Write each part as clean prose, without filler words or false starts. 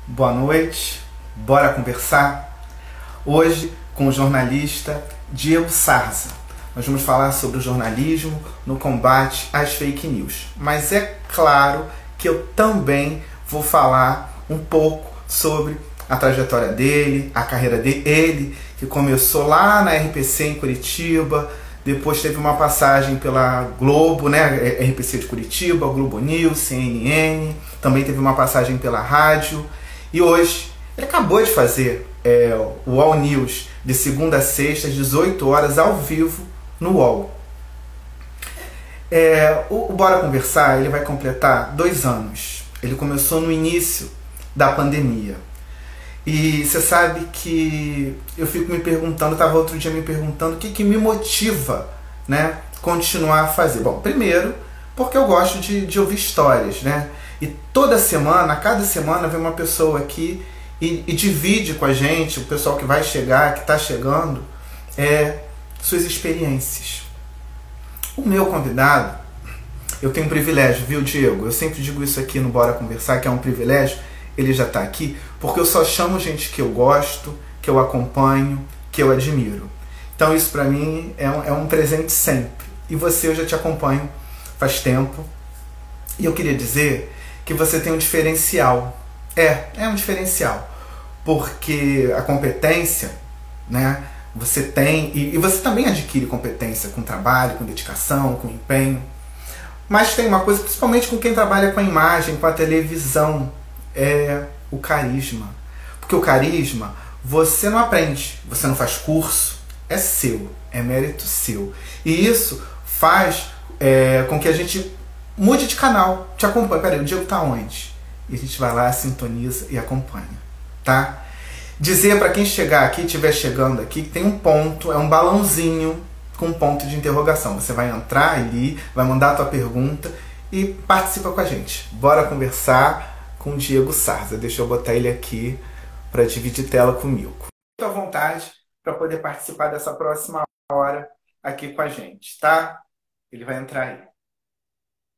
Boa noite, bora conversar? Hoje com o jornalista Diego Sarza. Nós vamos falar sobre o jornalismo no combate às fake news. Mas é claro que eu também vou falar um pouco sobre a trajetória dele, a carreira dele, ele que começou lá na RPC em Curitiba, depois teve uma passagem pela Globo, né? RPC de Curitiba, Globo News, CNN, também teve uma passagem pela rádio. E hoje, ele acabou de fazer o All News de segunda a sexta, às 18 horas, ao vivo, no UOL. O Bora Conversar, ele vai completar 2 anos. Ele começou no início da pandemia. E você sabe que eu fico me perguntando, eu estava outro dia me perguntando o que me motiva, né, continuar a fazer. Bom, primeiro, porque eu gosto de ouvir histórias, né? E toda semana, a cada semana, vem uma pessoa aqui e divide com a gente, o pessoal que vai chegar, que está chegando, suas experiências. O meu convidado, eu tenho um privilégio, viu, Diego? Eu sempre digo isso aqui no Bora Conversar, que é um privilégio, ele já está aqui, porque eu só chamo gente que eu gosto, que eu acompanho, que eu admiro. Então isso para mim é um presente sempre. E você, eu já te acompanho faz tempo. E eu queria dizer que você tem um diferencial. É um diferencial. Porque a competência, né, você tem, e você também adquire competência com trabalho, com dedicação, com empenho. Mas tem uma coisa, principalmente com quem trabalha com a imagem, com a televisão, é o carisma. Porque o carisma você não aprende, você não faz curso, é seu, é mérito seu. E isso faz com que a gente mude de canal, te acompanhe. Peraí, o Diego tá onde? E a gente vai lá, sintoniza e acompanha, tá? Dizer para quem chegar aqui, estiver chegando aqui, que tem um ponto, é um balãozinho com um ponto de interrogação. Você vai entrar ali, vai mandar a tua pergunta e participa com a gente. Bora conversar com o Diego Sarza. Deixa eu botar ele aqui para dividir tela comigo. Fique à vontade para poder participar dessa próxima hora aqui com a gente, tá? Ele vai entrar aí.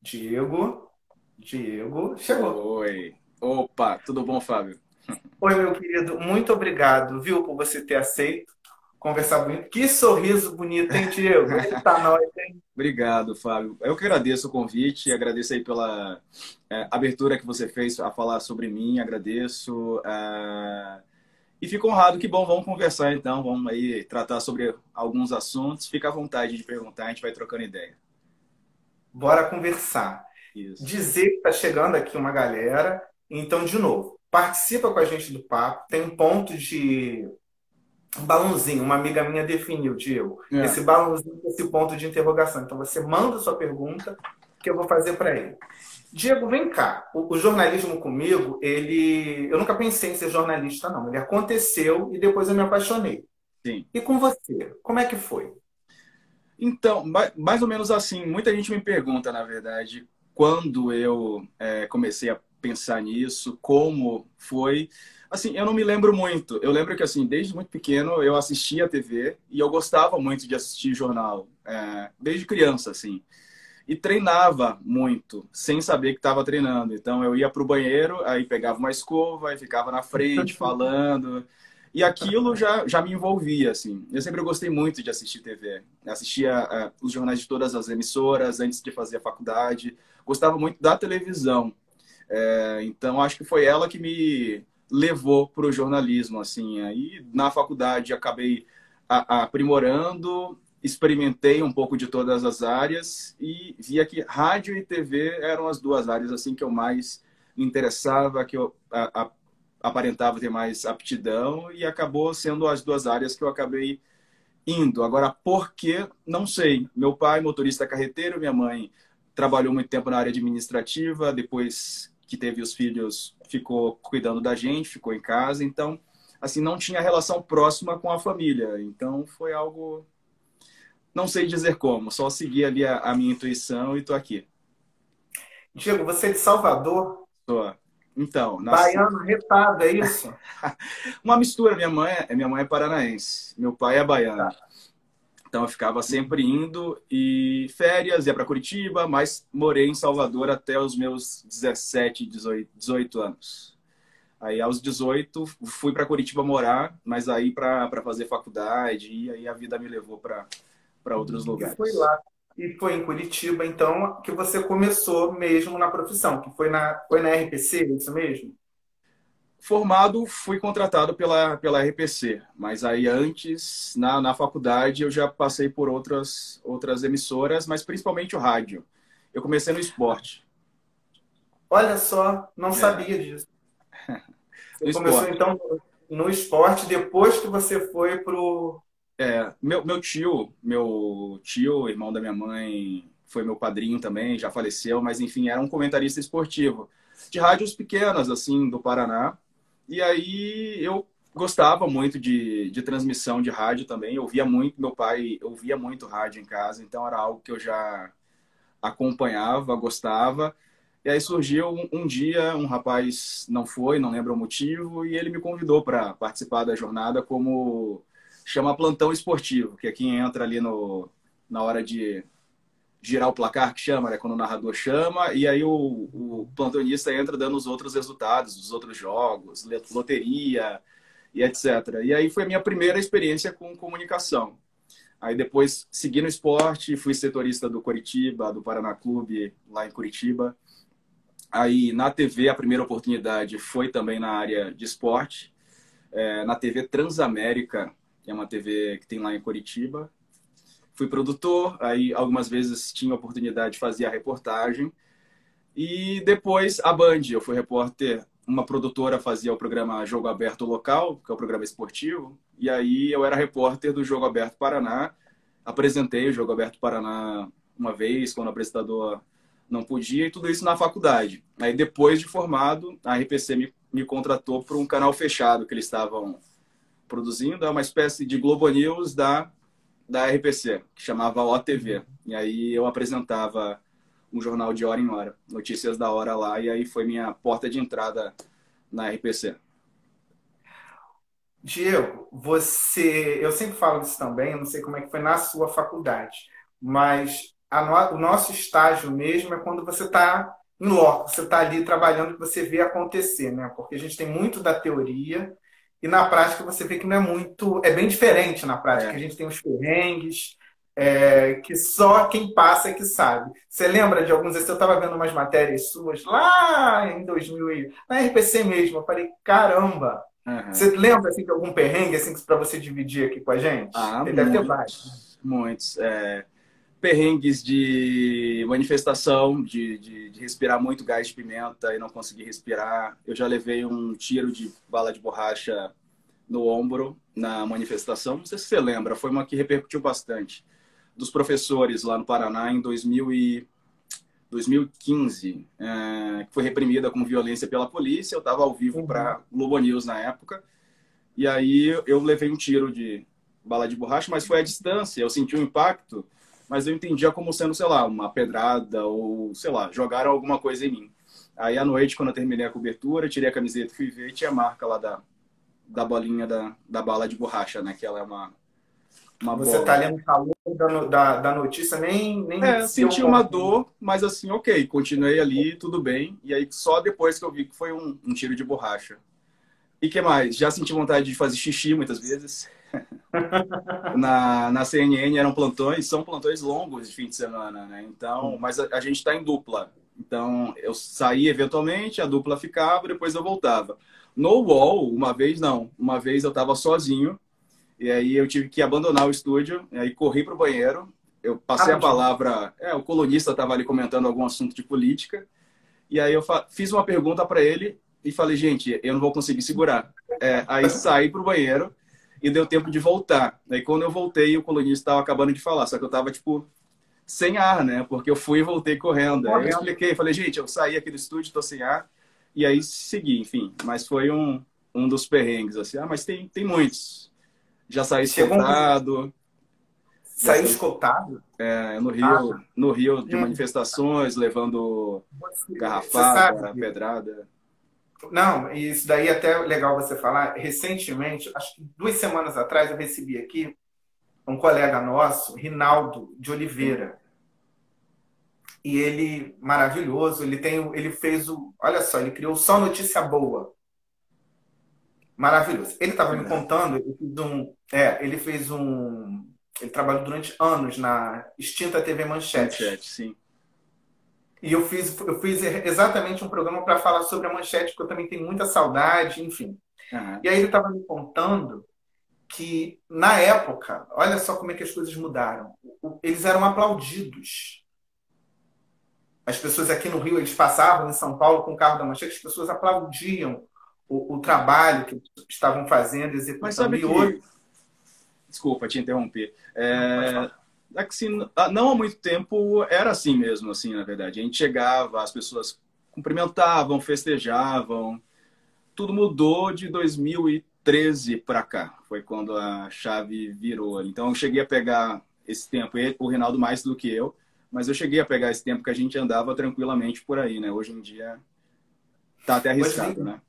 Diego, chegou. Oi. Opa, tudo bom, Fábio? Oi, meu querido, muito obrigado, viu, por você ter aceito conversar bonito. Que sorriso bonito, hein, Diego? Eita, nós, hein? Obrigado, Fábio. Eu que agradeço o convite, agradeço aí pela abertura que você fez a falar sobre mim, agradeço. E fico honrado, que bom, vamos conversar então, vamos aí tratar sobre alguns assuntos. Fica à vontade de perguntar, a gente vai trocando ideia. Bora conversar. Isso. Dizer que tá chegando aqui uma galera, então, de novo, participa com a gente do papo, tem um ponto de um balãozinho, uma amiga minha definiu, Diego, esse balãozinho, esse ponto de interrogação. Então você manda sua pergunta que eu vou fazer para ele. Diego, vem cá. O jornalismo comigo, eu nunca pensei em ser jornalista, não. Ele aconteceu e depois eu me apaixonei. Sim. E com você, como é que foi? Então, mais ou menos assim, muita gente me pergunta, na verdade, quando eu comecei a pensar nisso, como foi. Assim, eu não me lembro muito. Eu lembro que, assim, desde muito pequeno eu assistia a TV e eu gostava muito de assistir jornal, desde criança, assim. E treinava muito, sem saber que estava treinando. Então, eu ia para o banheiro, aí pegava uma escova e ficava na frente falando. E aquilo já me envolvia, assim. Eu sempre gostei muito de assistir TV. Eu assistia os jornais de todas as emissoras antes de fazer a faculdade. Gostava muito da televisão. Então, acho que foi ela que me levou para o jornalismo, assim. Aí, na faculdade, acabei aprimorando, experimentei um pouco de todas as áreas e via que rádio e TV eram as 2 áreas assim que eu mais me interessava, que eu aparentava ter mais aptidão, e acabou sendo as 2 áreas que eu acabei indo. Agora, por quê? Não sei. Meu pai, motorista carreteiro, minha mãe trabalhou muito tempo na área administrativa, depois que teve os filhos, ficou cuidando da gente, ficou em casa, então, assim, não tinha relação próxima com a família. Então, foi algo, não sei dizer como, só segui ali a minha intuição e tô aqui. Diego, você é de Salvador? Tô. Então, nasci. Baiano retado, é isso? Uma mistura. Minha mãe é paranaense, meu pai é baiano. Tá. Então eu ficava sempre indo e férias, ia para Curitiba, mas morei em Salvador até os meus 17, 18 anos. Aí, aos 18, fui para Curitiba morar, mas aí para fazer faculdade, e aí a vida me levou para outros E foi lugares. lá. E foi em Curitiba, então, que você começou mesmo na profissão, que foi na RPC, é isso mesmo? Formado, fui contratado pela RPC, mas aí antes, na faculdade, eu já passei por outras emissoras, mas principalmente o rádio. Eu comecei no esporte. Olha só, não É, sabia disso. no Você começou, esporte. então, no esporte, depois que você foi pro... Meu tio, irmão da minha mãe, foi meu padrinho também, já faleceu, mas enfim, era um comentarista esportivo de rádios pequenas, assim, do Paraná. E aí eu gostava muito de transmissão de rádio também. Eu ouvia muito, meu pai ouvia muito rádio em casa, então era algo que eu já acompanhava, gostava. E aí surgiu um dia, um rapaz não foi, não lembro o motivo, e ele me convidou para participar da jornada como chama plantão esportivo, que é quem entra ali na hora de girar o placar, que chama, né? Quando o narrador chama, e aí o plantonista entra dando os outros resultados dos outros jogos, loteria e etc. E aí foi a minha primeira experiência com comunicação. Aí depois segui no esporte, fui setorista do Coritiba, do Paraná Clube, lá em Curitiba. Aí na TV a primeira oportunidade foi também na área de esporte, na TV Transamérica, que é uma TV que tem lá em Curitiba. Fui produtor, aí algumas vezes tinha a oportunidade de fazer a reportagem. E depois a Band, eu fui repórter, uma produtora fazia o programa Jogo Aberto Local, que é o programa esportivo, e aí eu era repórter do Jogo Aberto Paraná, apresentei o Jogo Aberto Paraná uma vez, quando o apresentador não podia, e tudo isso na faculdade. Aí depois de formado, a RPC me contratou para um canal fechado que eles estavam produzindo, é uma espécie de Globo News da RPC, que chamava OTV. E aí eu apresentava um jornal de hora em hora, notícias da hora lá, e aí foi minha porta de entrada na RPC. Diego, eu sempre falo isso também, eu não sei como é que foi na sua faculdade, mas o nosso estágio mesmo é quando você está em loco, você está ali trabalhando, que você vê acontecer, né? Porque a gente tem muito da teoria e na prática você vê que não é muito, é bem diferente na prática, a É, gente tem os perrengues, que só quem passa é que sabe. Você lembra de alguns, eu estava vendo umas matérias suas lá em 2000, na RPC mesmo, eu falei, caramba, uhum. você lembra assim, de algum perrengue assim, para você dividir aqui com a gente? Ah, Ele deve ter vários. muitos, muitos. Perrengues de manifestação, de respirar muito gás de pimenta e não conseguir respirar. Eu já levei um tiro de bala de borracha no ombro na manifestação. Não sei se você lembra, foi uma que repercutiu bastante. Dos professores lá no Paraná em 2015, que foi reprimida com violência pela polícia. Eu estava ao vivo Uhum. para Globo News na época. E aí eu levei um tiro de bala de borracha, mas foi à distância. Eu senti um impacto, mas eu entendia como sendo, sei lá, uma pedrada ou, sei lá, jogaram alguma coisa em mim. Aí à noite, quando eu terminei a cobertura, tirei a camiseta e fui ver e tinha a marca lá da bolinha da bala de borracha, né? Que ela é uma Você está bola. ali no calor da notícia, nem se deu Senti uma conta. dor, mas assim, ok, continuei ali, tudo bem. E aí só depois que eu vi que foi um tiro de borracha. E que mais? Já senti vontade de fazer xixi muitas vezes. Na CNN eram plantões, são plantões longos de fim de semana, né? Então, mas a gente está em dupla. Então, eu saía eventualmente, a dupla ficava, depois eu voltava. No UOL, uma vez não. Uma vez eu estava sozinho, e aí eu tive que abandonar o estúdio, e aí corri para o banheiro. Eu passei a Rapidinho. palavra, o colunista estava ali comentando algum assunto de política, e aí eu fiz uma pergunta para ele e falei, gente, eu não vou conseguir segurar. Aí saí para o banheiro e deu tempo de voltar. Aí quando eu voltei, o colunista estava acabando de falar, só que eu estava, tipo, sem ar, né? Porque eu fui e voltei correndo. Aí eu Correndo. expliquei, falei, gente, eu saí aqui do estúdio, tô sem ar. E aí segui, enfim. Mas foi um dos perrengues, assim. Ah, mas tem muitos. Já saí Chegou um... escoltado, já Saiu saí escoltado? no Ah, Rio de hum. manifestações, levando Você sabe, garrafada, pedrada. não, e isso daí é até legal você falar. Recentemente, acho que 2 semanas atrás, eu recebi aqui um colega nosso, Rinaldo de Oliveira. E ele, maravilhoso, ele fez olha só, ele criou Só Notícia Boa. Maravilhoso. Ele estava me Legal. contando, ele fez um, ele trabalhou durante anos na extinta TV Manchete. Manchete, sim. E eu fiz exatamente um programa para falar sobre a Manchete, porque eu também tenho muita saudade, enfim. Aham. E aí ele estava me contando que, na época, olha só como é que as coisas mudaram. Eles eram aplaudidos. As pessoas aqui no Rio, eles passavam em São Paulo com o carro da Manchete, as pessoas aplaudiam o É. trabalho que estavam fazendo, Mas executando. sabe E hoje, que, desculpa te interromper, não, pode falar. assim, não há muito tempo era assim mesmo, assim, na verdade. A gente chegava, as pessoas cumprimentavam, festejavam. Tudo mudou de 2013 para cá. Foi quando a chave virou. Então eu cheguei a pegar esse tempo, o Reinaldo mais do que eu, mas eu cheguei a pegar esse tempo que a gente andava tranquilamente por aí, né? Hoje em dia tá até Hoje, arriscado, né?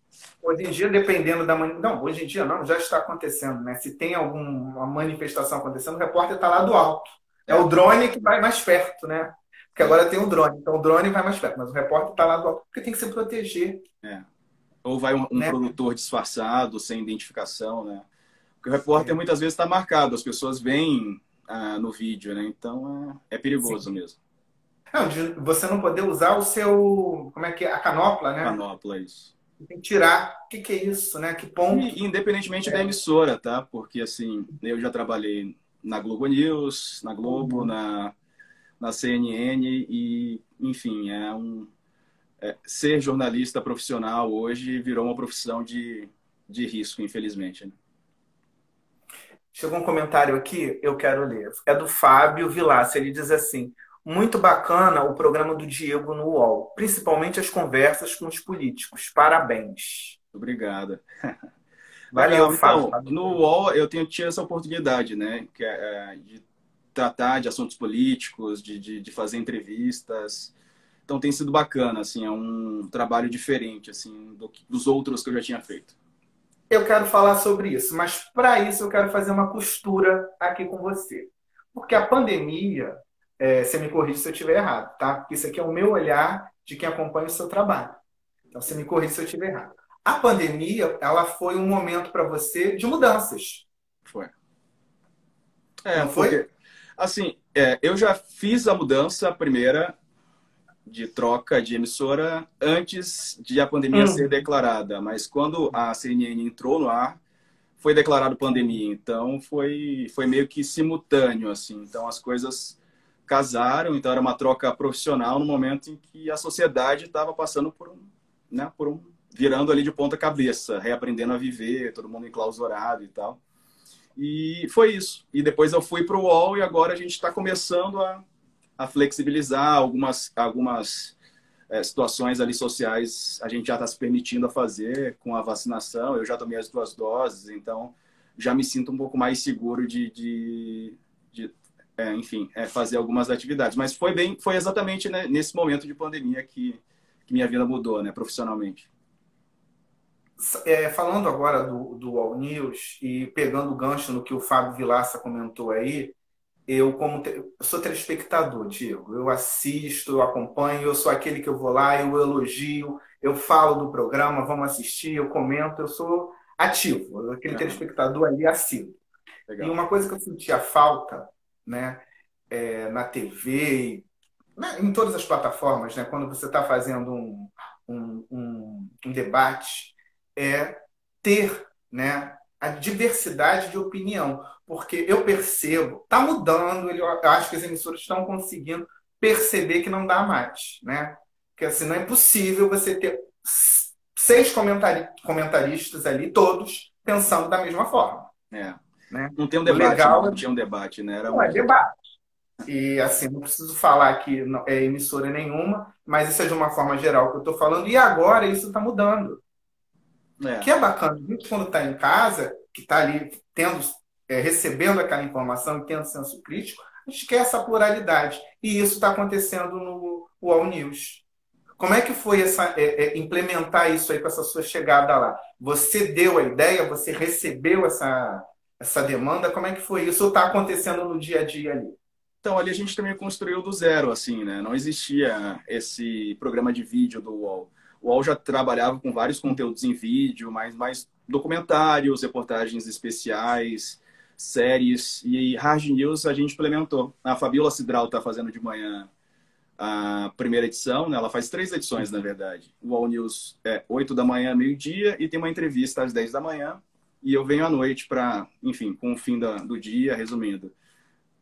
hoje em dia, dependendo da não, hoje em dia não, já está acontecendo, né? Se tem alguma manifestação acontecendo, o repórter está lá do alto. É É, o drone que vai mais perto, né? Porque é, agora tem o drone, então o drone vai mais perto, mas o repórter está lá do alto, porque tem que se proteger, é. Ou vai um né? produtor disfarçado, sem identificação, né? Porque o repórter É, muitas vezes está marcado, as pessoas veem no vídeo, né? Então é perigoso sim. mesmo. Não, você não poder usar o seu, como é que é, a canopla, né? Canopla, isso. Tem que tirar. O que que é isso, né? Que ponto? E independentemente da emissora, tá? Porque assim, eu já trabalhei na Globo News, na Globo, Uhum. na CNN e, enfim, ser jornalista profissional hoje virou uma profissão de risco, infelizmente, né? Chegou um comentário aqui, eu quero ler. É do Fábio Vilaça. Ele diz assim: muito bacana o programa do Diego no UOL, principalmente as conversas com os políticos. Parabéns. Obrigado. Valeu, Legal. Fábio. Então, no UOL eu tinha essa oportunidade, né? De tratar de assuntos políticos, de fazer entrevistas. Então tem sido bacana, assim, é um trabalho diferente, assim, dos outros que eu já tinha feito. Eu quero falar sobre isso, mas para isso eu quero fazer uma costura aqui com você. Porque a pandemia, você me corrige se eu estiver errado, tá? Porque isso aqui é o meu olhar de quem acompanha o seu trabalho. Então você me corrige se eu estiver errado. A pandemia, ela foi um momento para você de mudanças, Foi. não foi? Porque, assim, eu já fiz a mudança primeira de troca de emissora antes de a pandemia ser Hum. declarada, mas quando a CNN entrou no ar, foi declarado pandemia, então foi meio que simultâneo, assim, então as coisas casaram, então era uma troca profissional no momento em que a sociedade estava passando por um, virando ali de ponta cabeça, reaprendendo a viver, todo mundo enclausurado e tal. E foi isso. E depois eu fui para o UOL e agora a gente está começando a flexibilizar algumas situações ali sociais. A gente já está se permitindo a fazer com a vacinação. Eu já tomei as 2 doses, então já me sinto um pouco mais seguro enfim, fazer algumas atividades. Mas foi exatamente, né, nesse momento de pandemia que minha vida mudou, né, profissionalmente. Falando agora do All News e pegando o gancho no que o Fábio Vilaça comentou aí, eu sou telespectador, Diego. Eu assisto, eu acompanho, eu sou aquele que eu vou lá, eu elogio, eu falo do programa, vamos assistir, eu comento, eu sou ativo, aquele Aham, telespectador ali assíduo. E legal. uma coisa que eu sentia falta, né, na TV, né, em todas as plataformas, né, quando você está fazendo um debate, é ter, né, a diversidade de opinião. Porque eu percebo, está mudando, eu acho que as emissoras estão conseguindo perceber que não dá mais. Né? Porque assim, não é possível você ter 6 comentaristas ali, todos pensando da mesma forma. É. Né? Não tem um O debate, né? legal Não tinha um debate, né? Era não é um. debate. E assim, não preciso falar que não é emissora nenhuma, mas isso é de uma forma geral que eu estou falando, e agora isso está mudando. O É, que é bacana, a gente quando está em casa, que está ali recebendo aquela informação e tendo senso crítico, a gente quer essa pluralidade. E isso está acontecendo no UOL News. Como é que foi implementar isso aí com essa sua chegada lá? Você deu a ideia, você recebeu essa demanda, como é que foi isso? Ou está acontecendo no dia a dia ali? então, ali a gente também construiu do zero, assim, né? Não existia esse programa de vídeo do UOL. O UOL já trabalhava com vários conteúdos em vídeo, mais documentários, reportagens especiais, séries. E Hard News a gente implementou. A Fabiola Cidral está fazendo de manhã a primeira edição, né? Ela faz 3 edições, na verdade. O All News é 8 da manhã, meio-dia, e tem uma entrevista às 10 da manhã. E eu venho à noite para, enfim, com o fim do dia, resumindo.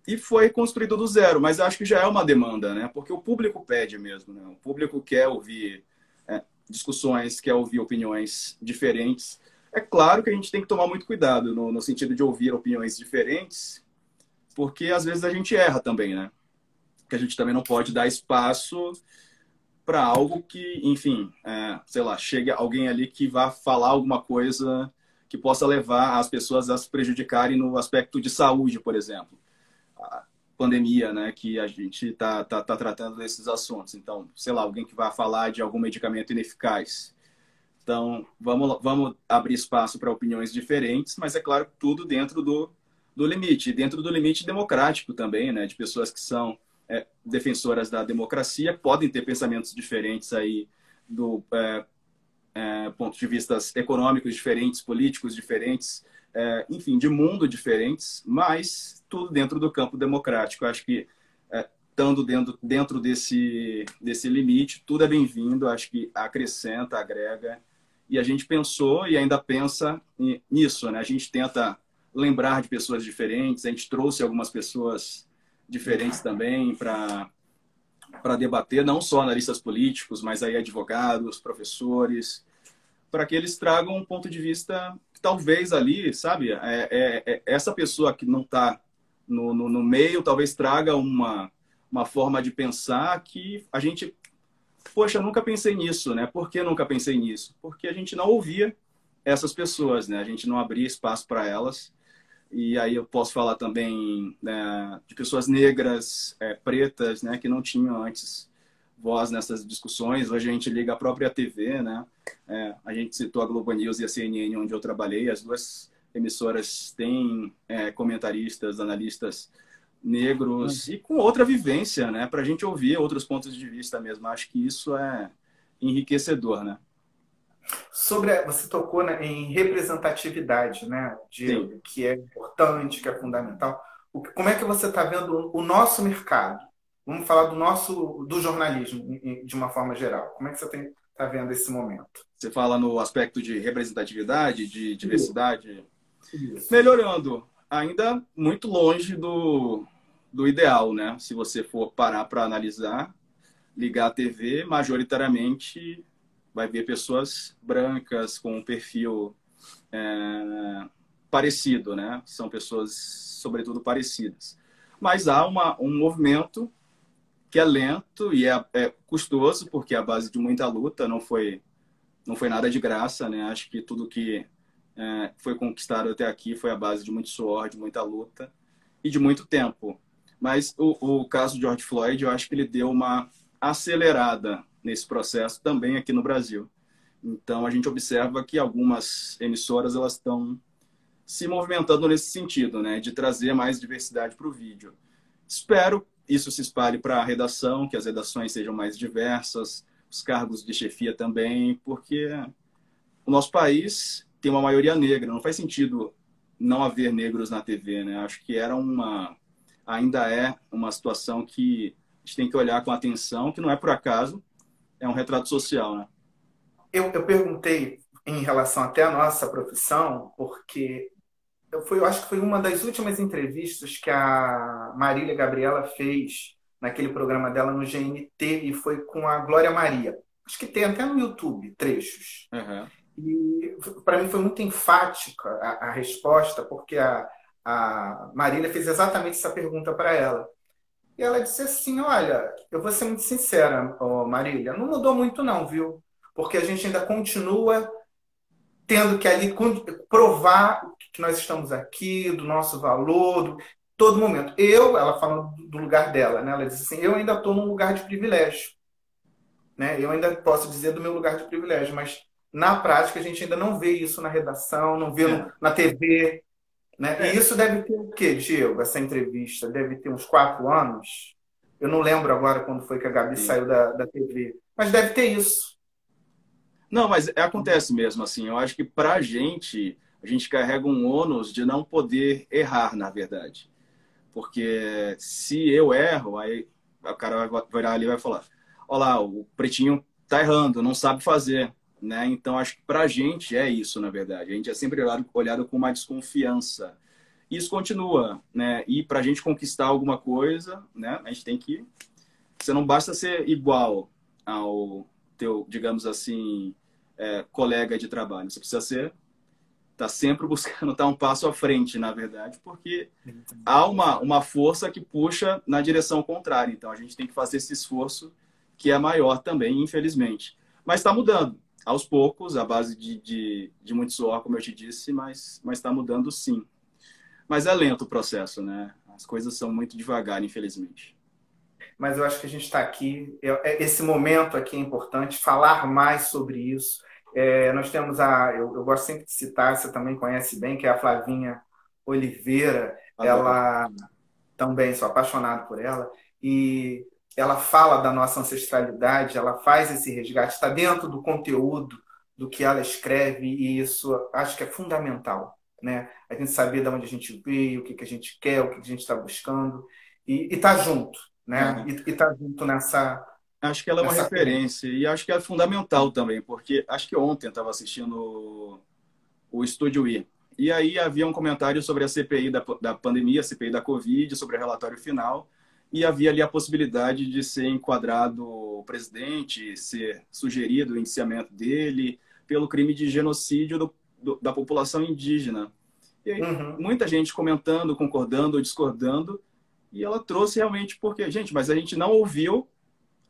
E foi construído do zero, mas acho que já é uma demanda, né? Porque o público pede mesmo, né? O público quer ouvir discussões, quer ouvir opiniões diferentes. É claro que a gente tem que tomar muito cuidado no sentido de ouvir opiniões diferentes, porque às vezes a gente erra também, né? Que a gente também não pode dar espaço para algo que, enfim, sei lá, chegue alguém ali que vá falar alguma coisa que possa levar as pessoas a se prejudicarem no aspecto de saúde, por exemplo. A pandemia, né, que a gente tá tratando desses assuntos. Então, sei lá, alguém que vai falar de algum medicamento ineficaz. Então, vamos abrir espaço para opiniões diferentes, mas é claro, tudo dentro do limite. E dentro do limite democrático também, né, de pessoas que são defensoras da democracia, podem ter pensamentos diferentes aí do ponto de vista econômicos diferentes, políticos diferentes, enfim, de mundo diferentes, mas tudo dentro do campo democrático. Eu acho que, estando dentro desse limite, tudo é bem-vindo, acho que acrescenta, agrega, e a gente pensou e ainda pensa nisso, né? A gente tenta lembrar de pessoas diferentes, a gente trouxe algumas pessoas diferentes também para debater, não só analistas políticos, mas aí advogados, professores, para que eles tragam um ponto de vista que talvez ali, sabe, essa pessoa que não está no meio, talvez traga uma forma de pensar que a gente, poxa, nunca pensei nisso, né? Por que nunca pensei nisso? Porque a gente não ouvia essas pessoas, né? A gente não abria espaço para elas. E aí eu posso falar também, né, de pessoas negras, pretas, né, que não tinham antes voz nessas discussões. Hoje a gente liga a própria TV, né? A gente citou a Globo News e a CNN, onde eu trabalhei. As duas emissoras têm comentaristas, analistas negros e com outra vivência, né? Para a gente ouvir outros pontos de vista mesmo. Acho que isso é enriquecedor, né? Você tocou, né, em representatividade, né, Diego, que é importante, que é fundamental. Como é que você está vendo o nosso mercado? Vamos falar do jornalismo de uma forma geral. Como é que você está vendo esse momento? Você fala no aspecto de representatividade, de diversidade? Isso. Melhorando. Ainda muito longe do ideal, né? Se você for parar para analisar, ligar a TV, majoritariamente vai ver pessoas brancas com um perfil parecido, né? São pessoas, sobretudo, parecidas. Mas há um movimento que é lento e é custoso, porque é a base de muita luta, não foi nada de graça, né? Acho que tudo que foi conquistado até aqui foi a base de muito suor, de muita luta e de muito tempo. Mas o caso de George Floyd, eu acho que ele deu uma acelerada nesse processo também aqui no Brasil. Então, a gente observa que algumas emissoras elas estão se movimentando nesse sentido, né, de trazer mais diversidade para o vídeo. Espero isso se espalhe para a redação, que as redações sejam mais diversas, os cargos de chefia também, porque o nosso país tem uma maioria negra, não faz sentido não haver negros na TV, né? Acho que ainda é uma situação que a gente tem que olhar com atenção, que não é por acaso, é um retrato social, né? Eu perguntei em relação até à nossa profissão, porque eu acho que foi uma das últimas entrevistas que a Marília Gabriela fez naquele programa dela no GNT, e foi com a Glória Maria. Acho que tem até no YouTube trechos. Uhum. E para mim foi muito enfática a resposta, porque a Marília fez exatamente essa pergunta para ela. E ela disse assim, olha, eu vou ser muito sincera, Marília, não mudou muito não, viu? Porque a gente ainda continua tendo que ali provar que nós estamos aqui, do nosso valor, todo momento. Ela falando do lugar dela, né? Ela disse assim, eu ainda estou num lugar de privilégio, né? Eu ainda posso dizer do meu lugar de privilégio, mas na prática a gente ainda não vê isso na redação, não vê na TV, né? E isso deve ter o quê, Diego? Essa entrevista deve ter uns 4 anos. Eu não lembro agora quando foi que a Gabi saiu da TV, mas deve ter isso. Não, mas acontece mesmo, assim. Eu acho que pra gente, a gente carrega um ônus de não poder errar, na verdade. Porque se eu erro, aí o cara vai virar ali e vai falar: olha lá, o pretinho tá errando, não sabe fazer. Né? Então, acho que pra gente é isso, na verdade. A gente é sempre olhado com uma desconfiança. Isso continua, né? E pra gente conquistar alguma coisa, né? A gente tem que... Você não basta ser igual ao teu, digamos assim, colega de trabalho. Você precisa ser... Tá sempre buscando estar um passo à frente, na verdade, porque há uma força que puxa na direção contrária. Então, a gente tem que fazer esse esforço que é maior também, infelizmente. Mas está mudando. Aos poucos, à base de muito suor, como eu te disse, mas está mudando sim. Mas é lento o processo, né? As coisas são muito devagar, infelizmente. Mas eu acho que a gente está aqui, esse momento aqui é importante, falar mais sobre isso. Nós temos eu gosto sempre de citar, você também conhece bem, que é a Flavinha Oliveira. Adoro. Ela também, sou apaixonado por ela, e ela fala da nossa ancestralidade, ela faz esse resgate, está dentro do conteúdo do que ela escreve, e isso acho que é fundamental, né? A gente saber de onde a gente veio, o que que a gente quer, o que a gente está buscando, e tá junto, né? É. E tá junto Acho que ela é uma nessa pele. referência e acho que é fundamental também, porque acho que ontem eu estava assistindo o Estúdio I. E aí havia um comentário sobre a CPI da pandemia, a CPI da Covid, sobre o relatório final, e havia ali a possibilidade de ser enquadrado o presidente, ser sugerido o indiciamento dele pelo crime de genocídio da população indígena. E aí, Uhum. muita gente comentando, concordando ou discordando, e ela trouxe realmente porque, gente, mas a gente não ouviu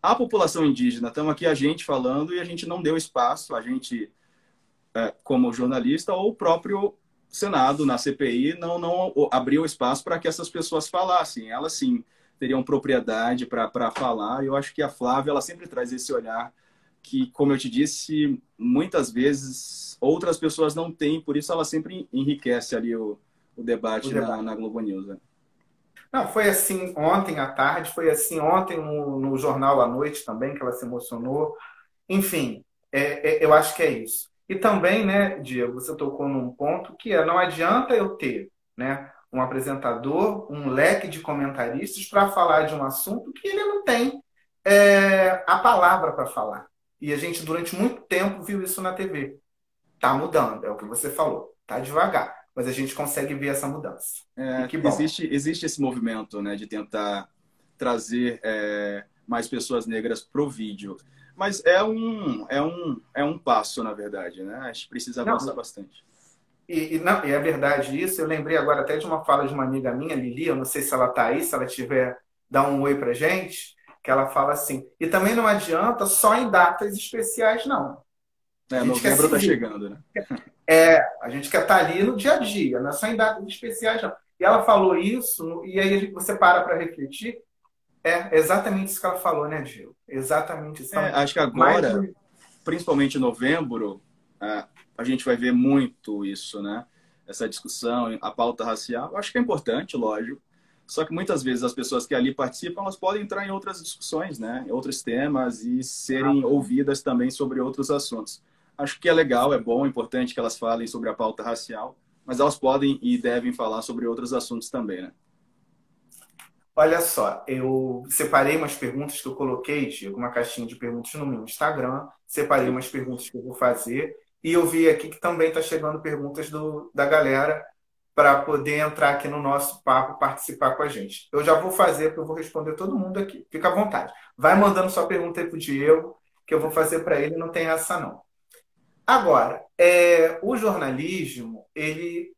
a população indígena. Estamos aqui a gente falando e a gente não deu espaço, a gente como jornalista, ou o próprio Senado, na CPI, não abriu espaço para que essas pessoas falassem. Elas, sim, teriam propriedade para falar. Eu acho que a Flávia, ela sempre traz esse olhar que, como eu te disse, muitas vezes outras pessoas não têm, por isso ela sempre enriquece ali o O debate debate. na Globo News. Né? Não, foi assim ontem à tarde, foi assim ontem no Jornal à Noite também, que ela se emocionou. Enfim, eu acho que é isso. E também, né, Diego, você tocou num ponto que não adianta eu ter, né, um apresentador, um leque de comentaristas para falar de um assunto que ele não tem a palavra para falar. E a gente, durante muito tempo, viu isso na TV. Tá mudando, é o que você falou. Tá devagar, mas a gente consegue ver essa mudança. E que bom. Existe esse movimento, né, de tentar trazer mais pessoas negras pro vídeo. Mas é um passo, na verdade, né? A gente precisa avançar Não, bastante. não, e é verdade isso. Eu lembrei agora até de uma fala de uma amiga minha, Lili, eu não sei se ela está aí, se ela tiver, dá um oi pra gente, que ela fala assim, e também não adianta só em datas especiais, não. A gente quer Novembro se está ver. chegando, né? A gente quer estar ali no dia a dia, não é só em datas especiais, não. E ela falou isso, e aí você para refletir, é exatamente isso que ela falou, né, Gil? Exatamente isso. Então, Acho que mais agora, principalmente em novembro, a gente vai ver muito isso, né? Essa discussão, a pauta racial. Acho que é importante, lógico. Só que muitas vezes as pessoas que ali participam, elas podem entrar em outras discussões, né? Em outros temas e serem ouvidas também sobre outros assuntos. Acho que é legal, é bom, é importante que elas falem sobre a pauta racial, mas elas podem e devem falar sobre outros assuntos também, né? olha só, eu separei umas perguntas que eu coloquei, Diego, uma caixinha de perguntas no meu Instagram, separei Sim. umas perguntas que eu vou fazer, e eu vi aqui que também está chegando perguntas da galera para poder entrar aqui no nosso papo, participar com a gente. Eu já vou fazer, porque eu vou responder todo mundo aqui. Fica à vontade. Vai mandando sua pergunta aí para o Diego, que eu vou fazer para ele, não tem essa não. Agora, o jornalismo, ele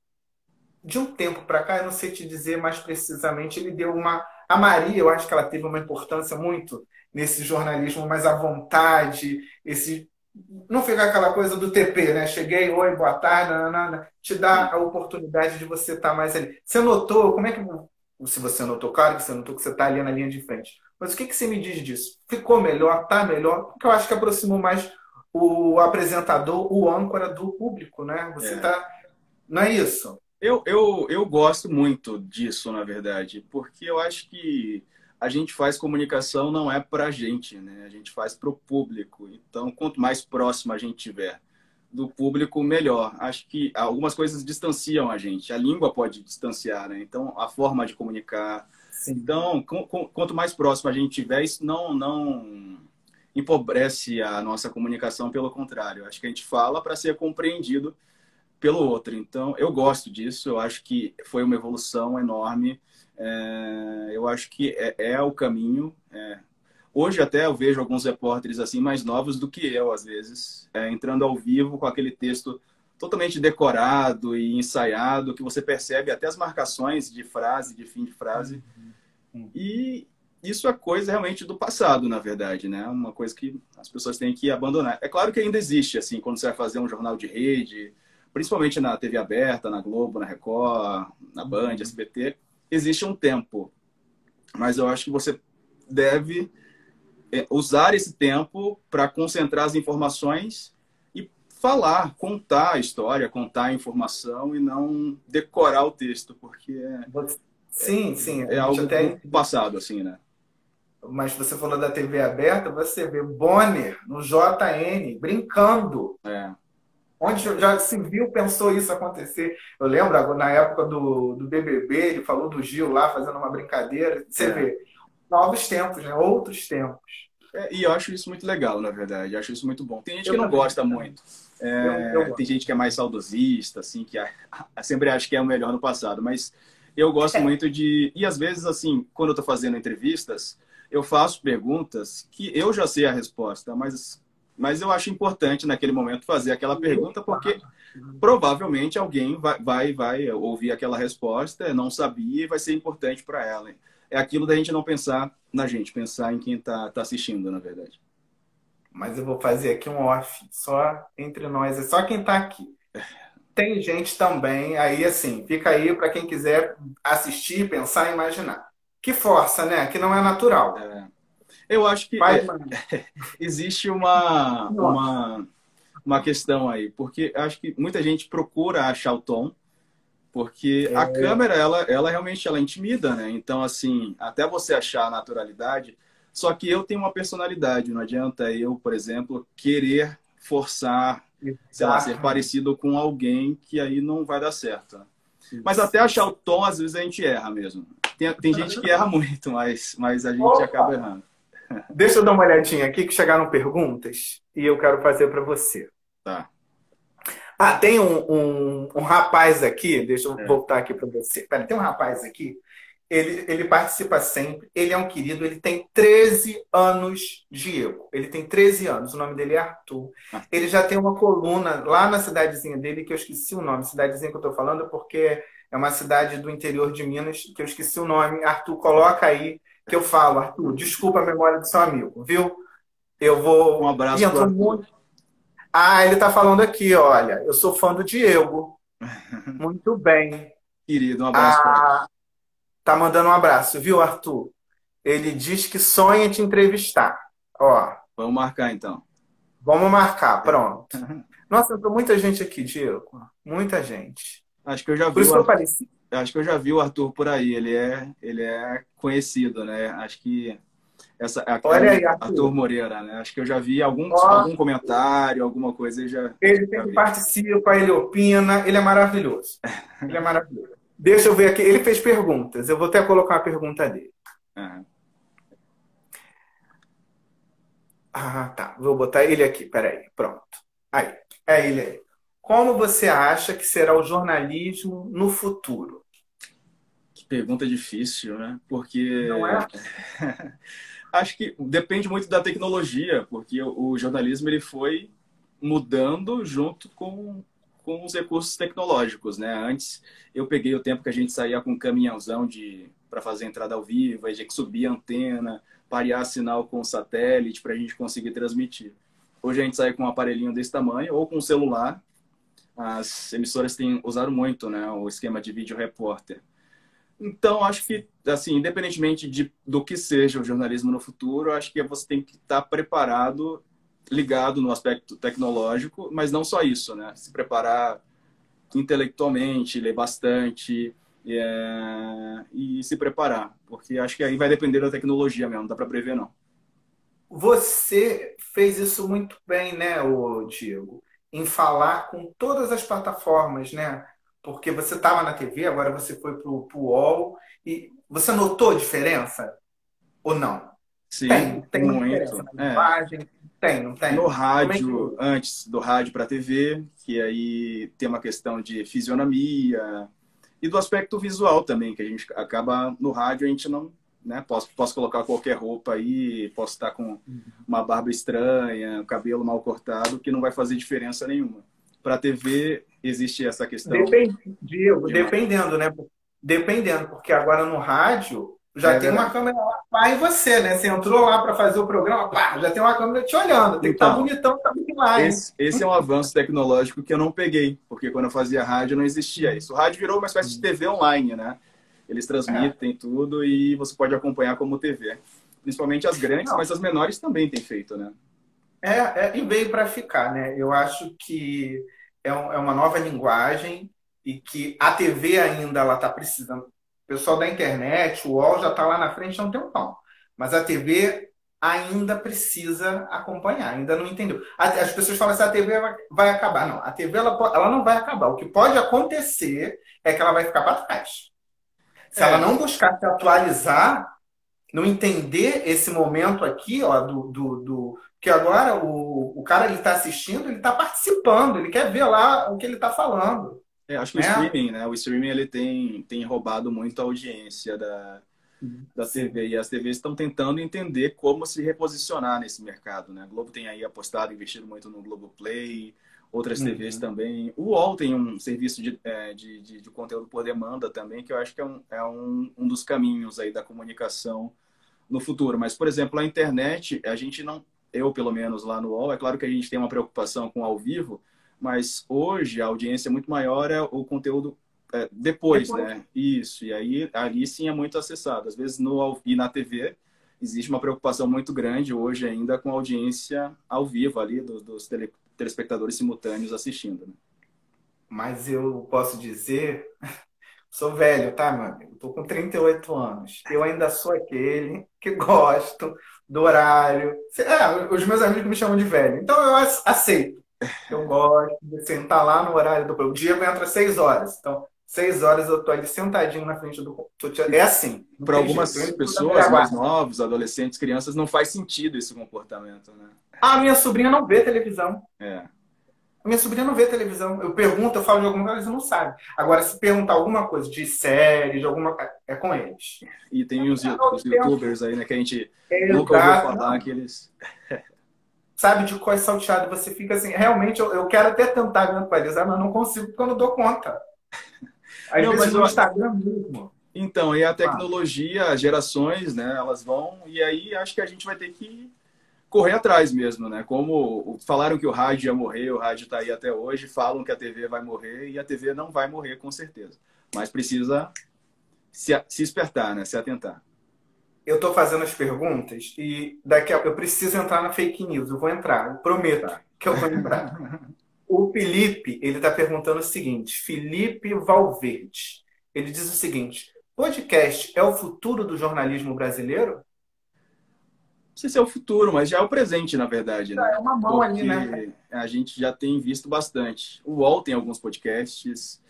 de um tempo para cá, eu não sei te dizer mais precisamente, ele deu uma. A Maria, eu acho que ela teve uma importância muito nesse jornalismo mais à vontade, esse. Não ficar aquela coisa do TP, né? Cheguei, oi, boa tarde, nanana, te dá Sim. a oportunidade de você estar mais ali. Você notou, como é que. Se você notou, claro que você notou que você está ali na linha de frente. Mas o que, que você me diz disso? Ficou melhor? Está melhor? Porque eu acho que aproximou mais o apresentador, o âncora do público, né? Você É. está. Não é isso? Eu gosto muito disso, na verdade, porque eu acho que a gente faz comunicação não é para a gente, né? A gente faz para o público. Então, quanto mais próximo a gente tiver do público, melhor. Acho que algumas coisas distanciam a gente. A língua pode distanciar, né? Então, a forma de comunicar. Sim. Então, quanto mais próximo a gente tiver, isso não empobrece a nossa comunicação, pelo contrário. Acho que a gente fala para ser compreendido pelo outro. Então, eu gosto disso. Eu acho que foi uma evolução enorme. Eu acho que é o caminho. Hoje até eu vejo alguns repórteres assim mais novos do que eu, às vezes, entrando ao vivo com aquele texto totalmente decorado e ensaiado, que você percebe até as marcações de frase, de fim de frase. E isso é coisa realmente do passado, na verdade, né? Uma coisa que as pessoas têm que abandonar. É claro que ainda existe, assim, quando você vai fazer um jornal de rede, principalmente na TV aberta, na Globo, na Record, na Band, SBT, existe um tempo. Mas eu acho que você deve usar esse tempo para concentrar as informações e falar, contar a história, contar a informação e não decorar o texto, porque Sim, sim. A é gente algo até. do passado, assim, né? Mas você falou da TV aberta, você vê Bonner no JN brincando. É, Onde já se viu, pensou isso acontecer. Eu lembro, na época do BBB, ele falou do Gil lá fazendo uma brincadeira. Você é. vê, novos tempos, né? Outros tempos. E eu acho isso muito legal, na verdade. Eu acho isso muito bom. Tem gente que Eu não também. gosta muito. Eu Tem gosto. gente que é mais saudosista, assim, que sempre acha que é o melhor no passado. Mas eu gosto muito de... E às vezes, assim, quando eu estou fazendo entrevistas, eu faço perguntas que eu já sei a resposta, mas eu acho importante naquele momento fazer aquela pergunta porque provavelmente alguém vai ouvir aquela resposta, não sabia e vai ser importante para ela. É aquilo da gente não pensar na gente, pensar em quem está assistindo, na verdade. Mas eu vou fazer aqui um off, só entre nós, é só quem está aqui. Tem gente também, aí assim, fica aí para quem quiser assistir, pensar, imaginar. Que força, né? Que não é natural. Eu acho que Faz, mano. existe Nossa. uma questão aí, porque acho que muita gente procura achar o tom, porque a É, câmera, ela realmente ela intimida, né? Então, assim, até você achar a naturalidade, só que eu tenho uma personalidade, não adianta eu, por exemplo, querer forçar, sei lá, ser exatamente. parecido com alguém que aí não vai dar certo, né? Mas Isso, até achar isso. o tom, às vezes a gente erra mesmo. Tem gente que erra muito, mas a gente acaba Opa! errando. Deixa eu dar uma olhadinha aqui que chegaram perguntas e eu quero fazer para você. Tá. Ah, tem um rapaz aqui, deixa eu É. voltar aqui para você. Pera, tem um rapaz aqui, ele participa sempre, ele é um querido, ele tem 13 anos, Diego. Ele tem 13 anos, o nome dele é Arthur. Ele já tem uma coluna lá na cidadezinha dele, que eu esqueci o nome, cidadezinha que eu estou falando, porque é uma cidade do interior de Minas, que eu esqueci o nome. Arthur, coloca aí que eu falo. Arthur, desculpa a memória do seu amigo, viu? Eu Um vou. Ih, abraço pro entrou Arthur. muito. Ah, ele está falando aqui, olha, eu sou fã do Diego. Muito bem. Querido, um abraço para ele. Ah, tá mandando um abraço, viu, Arthur? Ele diz que sonha em te entrevistar. Ó, Vamos marcar então. vamos marcar, pronto. Nossa, entrou muita gente aqui, Diego. Muita gente. Acho que eu já Por vi isso o que eu Arthur, pareci. acho que eu já vi o Arthur por aí. Ele é conhecido, né? Acho que essa é Olha o aí, Arthur Arthur. Moreira, né? Acho que eu já vi Ó, algum comentário, alguma coisa, eu ele já sempre vi. participa, ele opina, ele é maravilhoso. Ele é maravilhoso. Deixa eu ver aqui. Ele fez perguntas. Eu vou até colocar a pergunta dele. Aham. Ah, tá. Vou botar ele aqui. Peraí. Pronto. Aí. É ele aí. Como você acha que será o jornalismo no futuro? Que pergunta difícil, né? Não Porque é? acho que depende muito da tecnologia, porque o jornalismo ele foi mudando junto com os recursos tecnológicos, né? Antes eu peguei o tempo que a gente saía com um caminhãozão para fazer entrada ao vivo, a gente subia a antena, parear sinal com o satélite para a gente conseguir transmitir. Hoje a gente sai com um aparelhinho desse tamanho ou com um celular. As emissoras têm usado muito, né, o esquema de vídeo repórter. Então, acho que, assim, independentemente do que seja o jornalismo no futuro, acho que você tem que estar preparado, ligado no aspecto tecnológico, mas não só isso, né? Se preparar intelectualmente, ler bastante, e se preparar, porque acho que aí vai depender da tecnologia mesmo, não dá para prever não. Você fez isso muito bem, né, ô Diego, em falar com todas as plataformas, né? Porque você estava na TV, agora você foi para o UOL, e você notou diferença ou não? Sim, Tem uma diferença muito. na linguagem? Tem, não No tem? Como é que rádio, antes do rádio para a TV, que aí tem uma questão de fisionomia e do aspecto visual também, que a gente acaba no rádio, a gente não, né, posso colocar qualquer roupa aí, posso estar com uma barba estranha, o cabelo mal cortado, que não vai fazer diferença nenhuma. Para a TV existe essa questão Depende, Diego, de uma... dependendo, né? Dependendo, porque agora no rádio já É tem uma verdade. câmera lá pá, em você, né? Você entrou lá para fazer o programa, pá, já tem uma câmera te olhando. Tem que estar Então, bonitão também lá, hein? esse é um avanço tecnológico que eu não peguei, porque quando eu fazia rádio não existia isso. O rádio virou uma espécie de TV online, né? Eles É. transmitem tudo e você pode acompanhar como TV. Principalmente as grandes, Não, mas as menores também têm feito, né? e veio para ficar, né? Eu acho que é uma nova linguagem e que a TV ainda ela está precisando. O pessoal da internet, o UOL já está lá na frente há um tempão. Mas a TV ainda precisa acompanhar, ainda não entendeu. As pessoas falam assim, a TV vai acabar. Não, a TV ela não vai acabar. O que pode acontecer é que ela vai ficar para trás. Se ela É, não buscar se atualizar, não entender esse momento aqui, ó, que agora o cara ele está assistindo, ele está participando, ele quer ver lá o que ele está falando, acho que o né? streaming, né? O streaming ele tem roubado muito a audiência da Sim. TV. E as TVs estão tentando entender como se reposicionar nesse mercado, né? A Globo tem aí apostado, investido muito no Globoplay, outras TVs Uhum. também. O UOL tem um serviço de conteúdo por demanda também, que eu acho que um dos caminhos aí da comunicação no futuro. Mas, por exemplo, a internet, a gente não, eu pelo menos lá no UOL, é claro que a gente tem uma preocupação com ao vivo, mas hoje a audiência é muito maior, é o conteúdo depois, Depois, né? Isso, e aí ali sim é muito acessado. Às vezes e na TV existe uma preocupação muito grande hoje ainda com a audiência ao vivo ali dos telespectadores simultâneos assistindo, né? mas eu posso dizer, sou velho, tá, meu amigo? Tô com 38 anos. Eu ainda sou aquele que gosto do horário. Os meus amigos me chamam de velho, então eu aceito. Eu gosto de sentar lá no horário do programa. O Diego entra às 6 horas. Então, 6 horas eu tô ali sentadinho na frente do computador. É assim, não Para tem jeito. Eu algumas ainda tô da pessoas velha mais guarda. novas, adolescentes, crianças, não faz sentido esse comportamento, né? A minha sobrinha não vê televisão. É. A minha sobrinha não vê televisão. Eu pergunto, eu falo de alguma coisa, eles não sabem. Agora, se perguntar alguma coisa de série, de alguma é com eles. E tem os Eu penso, YouTubers aí, né, que a gente nunca ouviu exato. falar, Não, que eles... sabe de qual é salteado, você fica assim, realmente eu quero até tentar me atualizar, mas não consigo porque eu não dou conta. Às Não, vezes mas no Instagram mesmo. então, e a Ah, tecnologia, as gerações, né, elas vão, e aí acho que a gente vai ter que correr atrás mesmo, né? Como falaram que o rádio ia morrer, o rádio está aí até hoje, falam que a TV vai morrer, e a TV não vai morrer com certeza. Mas precisa se espertar, né? Se atentar. eu estou fazendo as perguntas e daqui a eu preciso entrar na fake news. Eu vou entrar, eu prometo Tá. que eu vou entrar. O Felipe, ele está perguntando o seguinte, Felipe Valverde. Ele diz o seguinte: podcast é o futuro do jornalismo brasileiro? Não sei se é o futuro, mas já é o presente, na verdade, É né? uma mão ali, né? Porque a gente já tem visto bastante. O UOL tem alguns podcasts,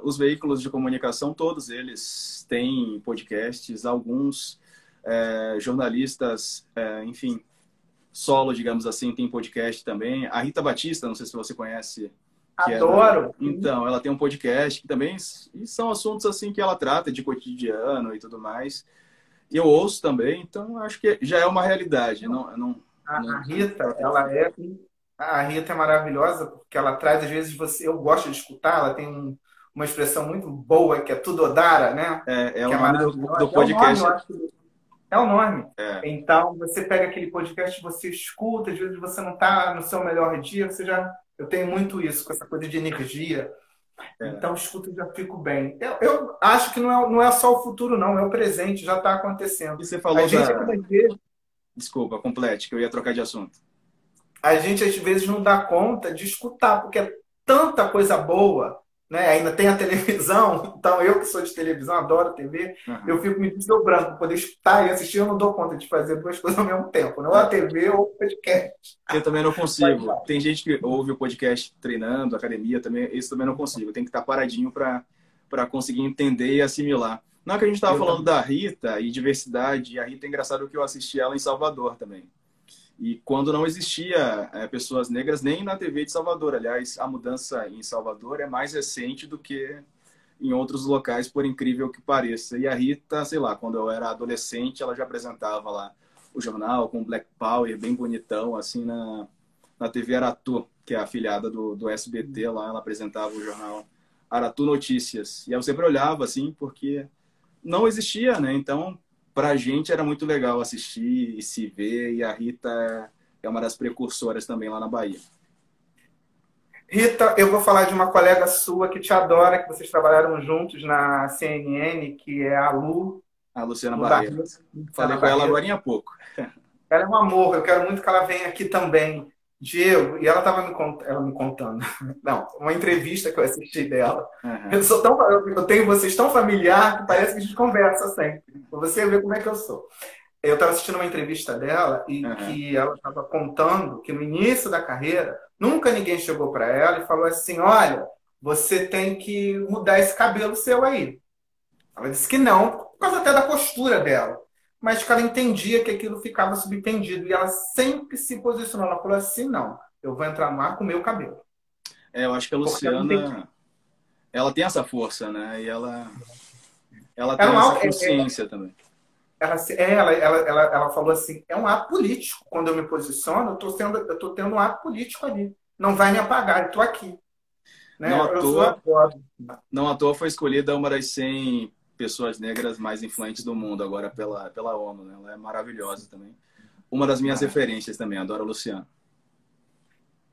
os veículos de comunicação, todos eles têm podcasts, alguns jornalistas, enfim, solo, digamos assim, tem podcast também. A Rita Batista, não sei se você conhece, que é Adoro. Então, ela tem um podcast que também e são assuntos assim que ela trata de cotidiano e tudo mais. E eu ouço também, então acho que já é uma realidade. A Não Rita, tá tendo futuro. a Rita é maravilhosa porque ela traz, às vezes, eu gosto de escutar, ela tem uma expressão muito boa que é Tudodara, né? É Que o é nome do maravilhosa. É o nome, eu podcast. acho. É o nome. É, Então, você pega aquele podcast, você escuta, às vezes você não está no seu melhor dia, você já. Eu tenho muito isso, com essa coisa de energia. é. Então, escuto e já fico bem. Eu acho que não é só o futuro, não, é o presente, já está acontecendo. E você A falou gente, às vezes, Desculpa, complete, que eu ia trocar de assunto. a gente às vezes não dá conta de escutar, porque é tanta coisa boa, né? Ainda tem a televisão, então eu que sou de televisão, adoro TV, eu Aham. fico me desdobrando para poder escutar e assistir, eu não dou conta de fazer duas coisas ao mesmo tempo, né? Ou a É, TV ou o podcast. eu também não Mas, consigo. Tem gente que ouve o podcast treinando, academia, também, isso também não consigo. Tem que estar paradinho para conseguir entender e assimilar. Na hora que a gente estava eu falando também. da Rita e diversidade, a Rita é engraçado que eu assisti ela em Salvador também. E quando não existia pessoas negras nem na TV de Salvador. Aliás, a mudança em Salvador é mais recente do que em outros locais, por incrível que pareça. E a Rita, sei lá, quando eu era adolescente, ela já apresentava lá o jornal com Black Power, bem bonitão, assim, na TV Aratu, que é a afiliada do SBT lá, ela apresentava o jornal Aratu Notícias. E eu sempre olhava, assim, porque não existia, né? Então, pra gente era muito legal assistir e se ver, e a Rita é uma das precursoras também lá na Bahia. Rita, eu vou falar de uma colega sua que te adora, que vocês trabalharam juntos na CNN, que é a A Luciana Lu Barreto. Barreto, Falei Luciana com ela Barreto. agora há pouco. Ela é um amor, eu quero muito que ela venha aqui também. Diego, e ela estava ela me contando, não, uma entrevista que eu assisti dela. Uhum. Eu tenho vocês tão familiar que parece que a gente conversa sempre. Pra você ver como é que eu sou. Eu estava assistindo uma entrevista dela e Uhum. que ela estava contando que no início da carreira nunca ninguém chegou para ela e falou assim: olha, você tem que mudar esse cabelo seu aí. Ela disse que não, por causa até da postura dela. Mas que ela entendia que aquilo ficava subtendido. E ela sempre se posicionou. Ela falou assim: não, eu vou entrar no ar com o meu cabelo. É, eu acho que a Porque ela entendia. Luciana, ela tem essa força, né? E ela Era tem um, essa al- consciência também. ela falou assim: é um ato político. Quando eu me posiciono, eu estou tendo um ato político ali. Não vai me apagar, eu estou aqui. Não Né? à Eu toa, adoro. não à toa foi escolhida uma das 100 pessoas negras mais influentes do mundo agora pela ONU, né? Ela é maravilhosa também. Uma das minhas referências também, adoro a Luciana.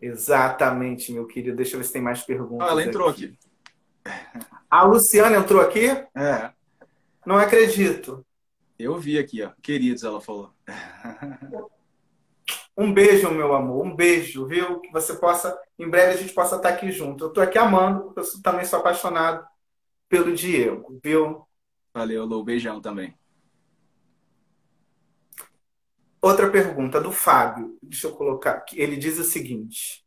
Exatamente, meu querido. Deixa eu ver se tem mais Ah, ela perguntas entrou aqui. aqui. A Luciana entrou aqui? É, Não acredito. eu vi aqui, ó. Queridos, ela falou. Um beijo, meu amor. Um beijo, viu? Que você possa, em breve a gente possa estar aqui junto. Eu estou aqui amando, porque também sou apaixonado pelo Diego, viu? Valeu, Lou. Beijão também. Outra pergunta do Fábio. Deixa eu colocar aqui. Ele diz o seguinte: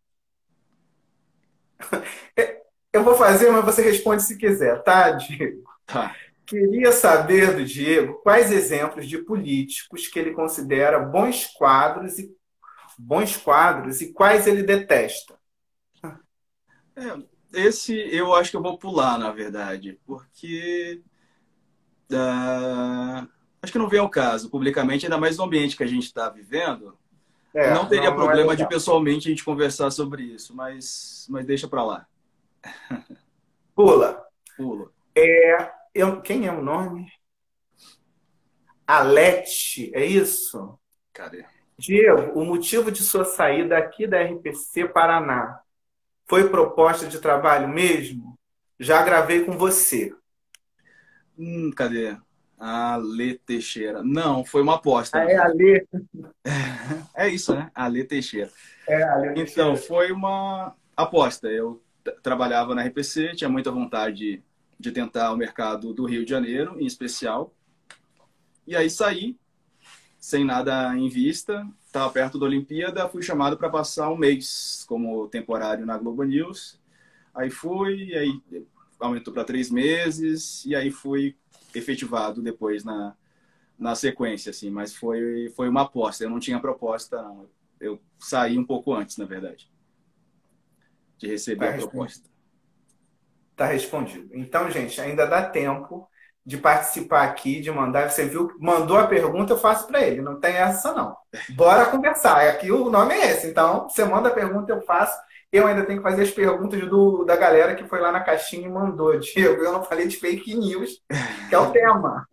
eu vou fazer, mas você responde se quiser, tá, Diego? Tá. Queria saber do Diego quais exemplos de políticos que ele considera bons quadros e quais ele detesta. É, esse eu acho que eu vou pular, na verdade, porque acho que não vem ao caso, publicamente, ainda mais no ambiente que a gente está vivendo. Não É, teria não é problema de legal. pessoalmente a gente conversar sobre isso, mas deixa pra lá. Pula. Pula. Quem é o nome? Alete, é isso? Cadê? Diego, o motivo de sua saída aqui da RPC Paraná foi proposta de trabalho mesmo? Já gravei com você. Cadê? A Lê Teixeira. Não, foi uma aposta, Ah, na é a verdade. Lê? É isso, né? A Lê Teixeira. É a Lê Então, Teixeira. foi uma aposta. Eu trabalhava na RPC, tinha muita vontade de tentar o mercado do Rio de Janeiro, em especial. E aí saí, sem nada em vista, estava perto da Olimpíada, fui chamado para passar um mês como temporário na Globo News. Aí fui, aí aumentou para 3 meses, e aí fui efetivado depois na sequência, assim. Mas foi uma aposta, eu não tinha proposta, não. Eu saí um pouco antes, na verdade, de receber Tá a respondido. proposta. Tá respondido. Então, gente, ainda dá tempo de participar aqui, de mandar. Você viu, mandou a pergunta, eu faço para ele. Não tem essa, não. Bora conversar. Aqui o nome é esse. Então, você manda a pergunta, eu faço. Eu ainda tenho que fazer as perguntas da galera que foi lá na caixinha e mandou. Diego, eu não falei de fake news, que é o tema.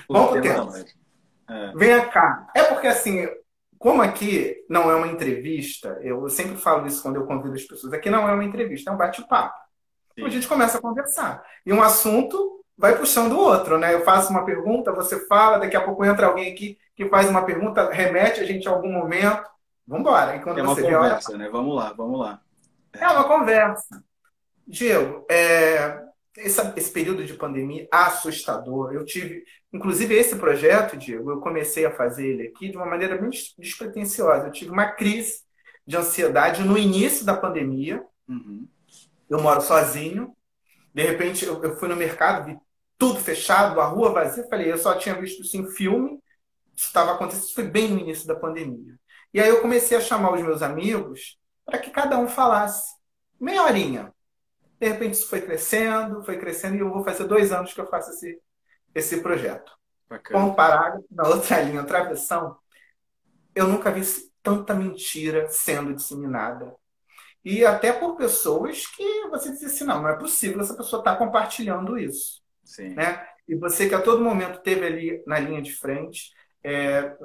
O Vamos pro tema da tema. live. É, Venha cá. É porque, assim, como aqui não é uma entrevista, eu sempre falo isso quando eu convido as pessoas, aqui não é uma entrevista, é um bate-papo. A sim. gente começa a conversar. E um assunto vai puxando o outro, né? Eu faço uma pergunta, você fala, daqui a pouco entra alguém aqui que faz uma pergunta, remete a gente a algum momento. Vamos embora. E quando É uma você vê a hora, conversa, né? Vamos lá, vamos lá. é uma conversa. Diego, esse período de pandemia assustador. Eu tive, inclusive esse projeto, Diego, eu comecei a fazer ele aqui de uma maneira bem despretensiosa. Eu tive uma crise de ansiedade no início da pandemia. Uhum. Eu moro sozinho. De repente, eu fui no mercado, vi tudo fechado, a rua vazia. Falei, eu só tinha visto isso em filme. Isso estava acontecendo, isso foi bem no início da pandemia. E aí eu comecei a chamar os meus amigos para que cada um falasse meia horinha. De repente isso foi crescendo, e eu vou fazer 2 anos que eu faço esse projeto. Com Bacana. um parágrafo, na outra linha, outra versão, eu nunca vi tanta mentira sendo disseminada. E até por pessoas que você diz assim, não é possível essa pessoa estar compartilhando isso. Sim. Né? E você que a todo momento esteve ali na linha de frente, é,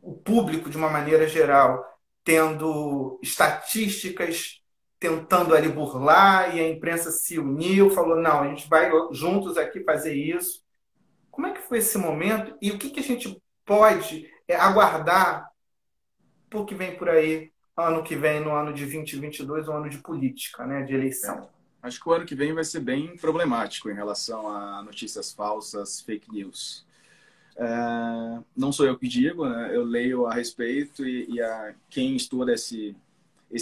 o público, de uma maneira geral, tendo estatísticas, tentando ali burlar, e a imprensa se uniu, falou, não, a gente vai juntos aqui fazer isso. Como é que foi esse momento e o que a gente pode aguardar por que vem por aí, ano que vem, no ano de 2022, um ano de política, né, de É. eleição? Acho que o ano que vem vai ser bem problemático em relação a notícias falsas, fake news. Não sou eu que digo, né? Eu leio a respeito quem estuda esse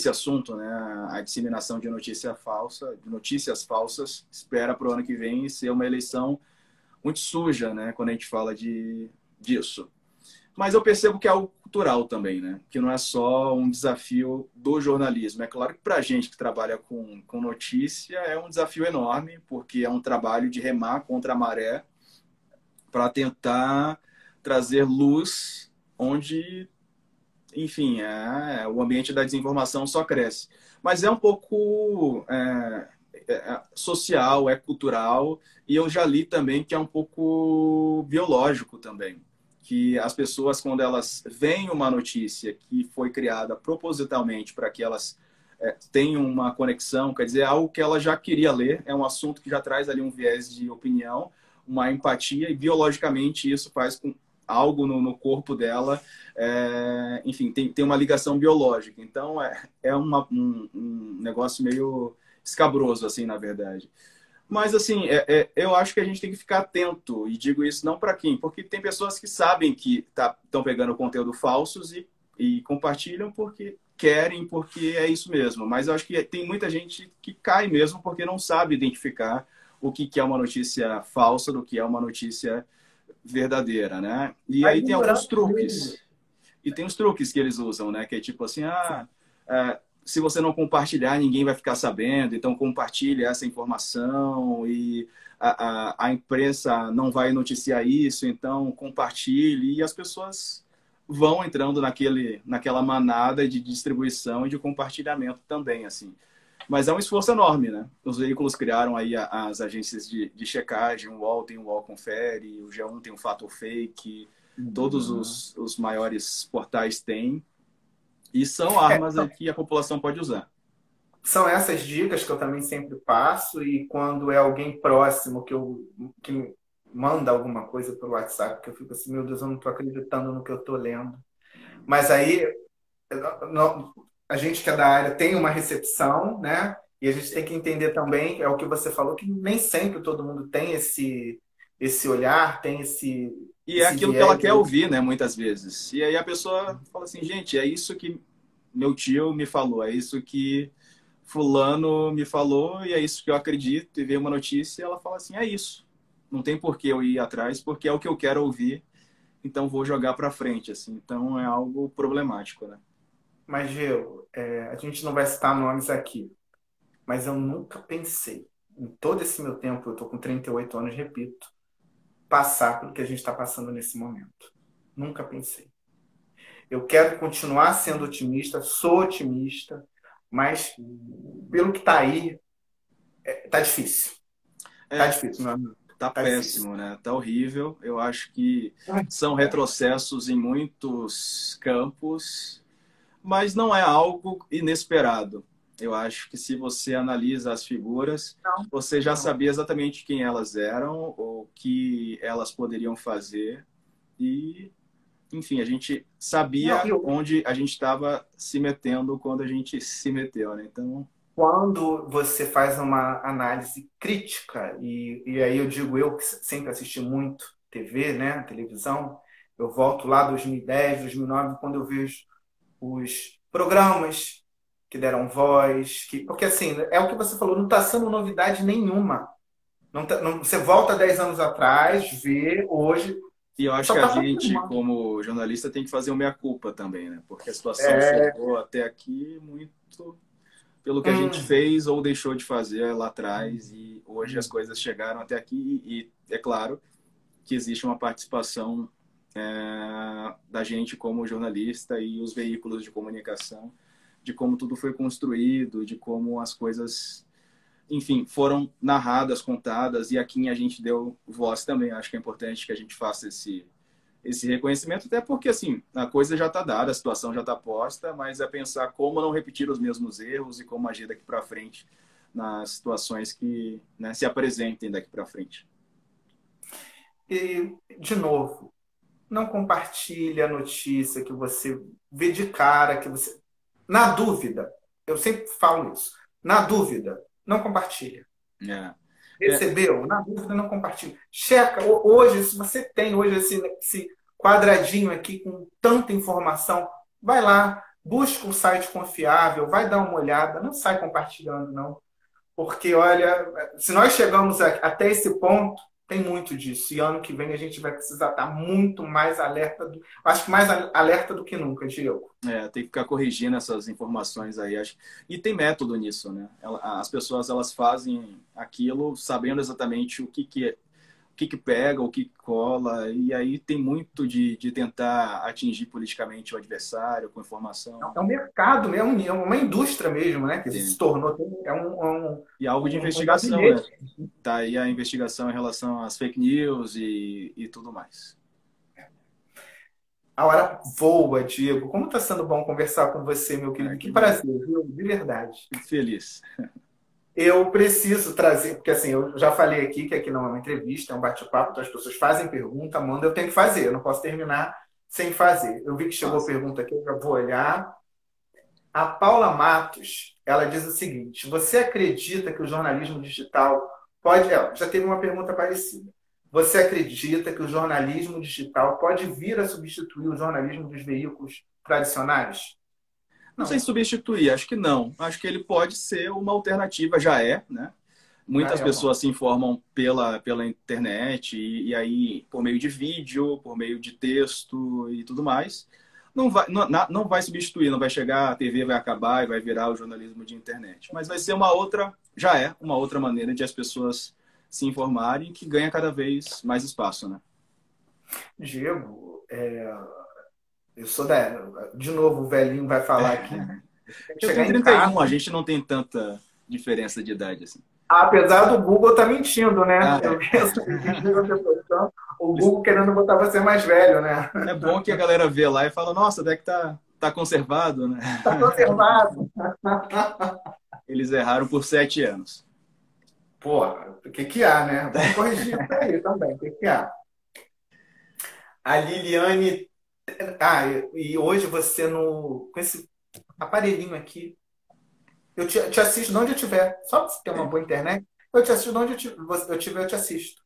assunto, né? A disseminação de notícia falsa, de notícias falsas, espera para o ano que vem ser uma eleição muito suja, né? Quando a gente fala disso. Mas eu percebo que é algo cultural também, né? Que não é só um desafio do jornalismo. É claro que para a gente que trabalha com notícia é um desafio enorme, porque é um trabalho de remar contra a maré para tentar trazer luz onde, enfim, o ambiente da desinformação só cresce. Mas é um pouco social, é cultural, e eu já li também que é um pouco biológico também. Que as pessoas, quando elas veem uma notícia que foi criada propositalmente para que elas tenham uma conexão, quer dizer, algo que ela já queria ler, é um assunto que já traz ali um viés de opinião, uma empatia, e biologicamente isso faz com algo no corpo dela, enfim, tem uma ligação biológica. Então, um negócio meio escabroso, assim, na verdade. Mas, assim, eu acho que a gente tem que ficar atento, e digo isso não para quem, porque tem pessoas que sabem que estão pegando conteúdo falsos e compartilham porque querem, porque é isso mesmo. Mas eu acho que tem muita gente que cai mesmo porque não sabe identificar o que é uma notícia falsa do que é uma notícia verdadeira, né? E A aí tem alguns ignorância mesmo. truques. E tem os truques que eles usam, né? Que é tipo assim, se você não compartilhar, ninguém vai ficar sabendo, então compartilhe essa informação e a imprensa não vai noticiar isso, então compartilhe. E as pessoas vão entrando naquela manada de distribuição e de compartilhamento também, assim. Mas é um esforço enorme, né? Os veículos criaram aí as agências de checagem, o UOL tem o UOL Confere, o G1 tem o Fato ou Fake, todos Uhum. os maiores portais têm, e são É, armas que a população pode usar. são essas dicas que eu também sempre passo, e quando é alguém próximo que me manda alguma coisa pelo WhatsApp, que eu fico assim, meu Deus, eu não estou acreditando no que eu estou lendo. Mas aí a gente que é da área tem uma recepção, né? E a gente tem que entender também, é o que você falou, que nem sempre todo mundo tem esse olhar, tem E é esse aquilo que ela viés quer aí. ouvir, né, muitas vezes. E aí a pessoa fala assim, gente, é isso que meu tio me falou, é isso que fulano me falou, e é isso que eu acredito, e vê uma notícia e ela fala assim, é isso. Não tem por que eu ir atrás, porque é o que eu quero ouvir, então vou jogar para frente, assim. Então é algo problemático, né? Mas, Gil, a gente não vai citar nomes aqui, mas eu nunca pensei, em todo esse meu tempo, eu estou com 38 anos, repito, passar pelo que a gente está passando nesse momento. Nunca pensei. Eu quero continuar sendo otimista, sou otimista, mas pelo que está aí, tá difícil. Tá É, difícil, meu amigo. tá Tá difícil. péssimo, né? Tá horrível. Eu acho que são retrocessos em muitos campos, mas não é algo inesperado. Eu acho que se você analisa as figuras, Não, você já não. sabia exatamente quem elas eram, o que elas poderiam fazer e, enfim, a gente Não, sabia onde a gente estava se metendo quando a gente se meteu, né? Então, quando você faz uma análise crítica, e aí eu digo eu que sempre assisti muito TV, né, televisão, eu volto lá 2010, 2009, quando eu vejo os programas que deram voz, porque assim, é o que você falou, não está sendo novidade nenhuma. Você volta 10 anos atrás, vê, hoje, E eu acho só que a está gente, confirmando. como jornalista, tem que fazer o meia-culpa também, né? Porque a situação É, chegou até aqui muito pelo que a gente hum, fez ou deixou de fazer lá atrás, e hoje as coisas chegaram até aqui, e é claro que existe uma participação da gente como jornalista e os veículos de comunicação, de como tudo foi construído, de como as coisas, enfim, foram narradas, contadas, e a quem a gente deu voz também. Acho que é importante que a gente faça esse reconhecimento, até porque, assim, a coisa já está dada, a situação já está posta, mas é pensar como não repetir os mesmos erros e como agir daqui para frente nas situações que, né, se apresentem daqui para frente. e, de novo, não compartilhe a notícia que você vê de cara, que você. Na dúvida, eu sempre falo isso. Na dúvida, não compartilha. É. É, Recebeu? Na dúvida, não compartilha. Checa. Hoje, se você tem hoje esse quadradinho aqui com tanta informação, vai lá, busca um site confiável, vai dar uma olhada, não sai compartilhando, não. Porque, olha, se nós chegamos até esse ponto, tem muito disso. E ano que vem a gente vai precisar estar muito mais alerta, acho que mais alerta do que nunca, Diego. tem que ficar corrigindo essas informações aí. Acho. E tem método nisso, né? As pessoas elas fazem aquilo sabendo exatamente o que pega, o que cola, e aí tem muito de tentar atingir politicamente o adversário com informação. É um mercado mesmo, é uma indústria mesmo, né? Que se Tem. tornou, E algo de um investigação, né? gabinete. Tá aí a investigação em relação às fake news e tudo mais. A hora voa, Diego. Como está sendo bom conversar com você, meu Ah, querido. que Que bom. prazer, viu? De verdade. Fico feliz. Eu preciso trazer, porque assim, eu já falei aqui que aqui não é uma entrevista, é um bate-papo, então as pessoas fazem pergunta, mandam, eu tenho que fazer, eu não posso terminar sem fazer. Eu vi que chegou a Nossa. pergunta aqui, eu já vou olhar. A Paula Matos, ela diz o seguinte: você acredita que o jornalismo digital pode. Já teve uma pergunta parecida. Você acredita que o jornalismo digital pode vir a substituir o jornalismo dos veículos tradicionais? Não sei Não, substituir, acho que não. Acho que ele pode ser uma alternativa, já é, né? já Muitas é uma. pessoas se informam pela internet e aí por meio de vídeo, por meio de texto e tudo mais. Não vai substituir, não vai chegar, a TV vai acabar e vai virar o jornalismo de internet. Mas vai ser uma outra, já é uma outra maneira de as pessoas se informarem que ganha cada vez mais espaço, né? Diego, eu sou da. De novo, o velhinho vai falar aqui. Tem que Eu chegar tenho em 31, a casa. gente não tem tanta diferença de idade assim. Apesar do Google estar mentindo, né? Ah, Eu é. vi essa pessoa, o Google querendo botar você mais velho, né? É bom que a galera vê lá e fala, nossa, até que tá conservado, né? Está conservado. Eles erraram por 7 anos. Porra, o que que há, né? Vamos corrigir isso aí também. O que que há? A Liliane. Ah, e hoje você com esse aparelhinho aqui, eu te assisto de onde eu estiver. Só pra você ter uma boa internet, eu te assisto de onde eu tiver, eu te assisto.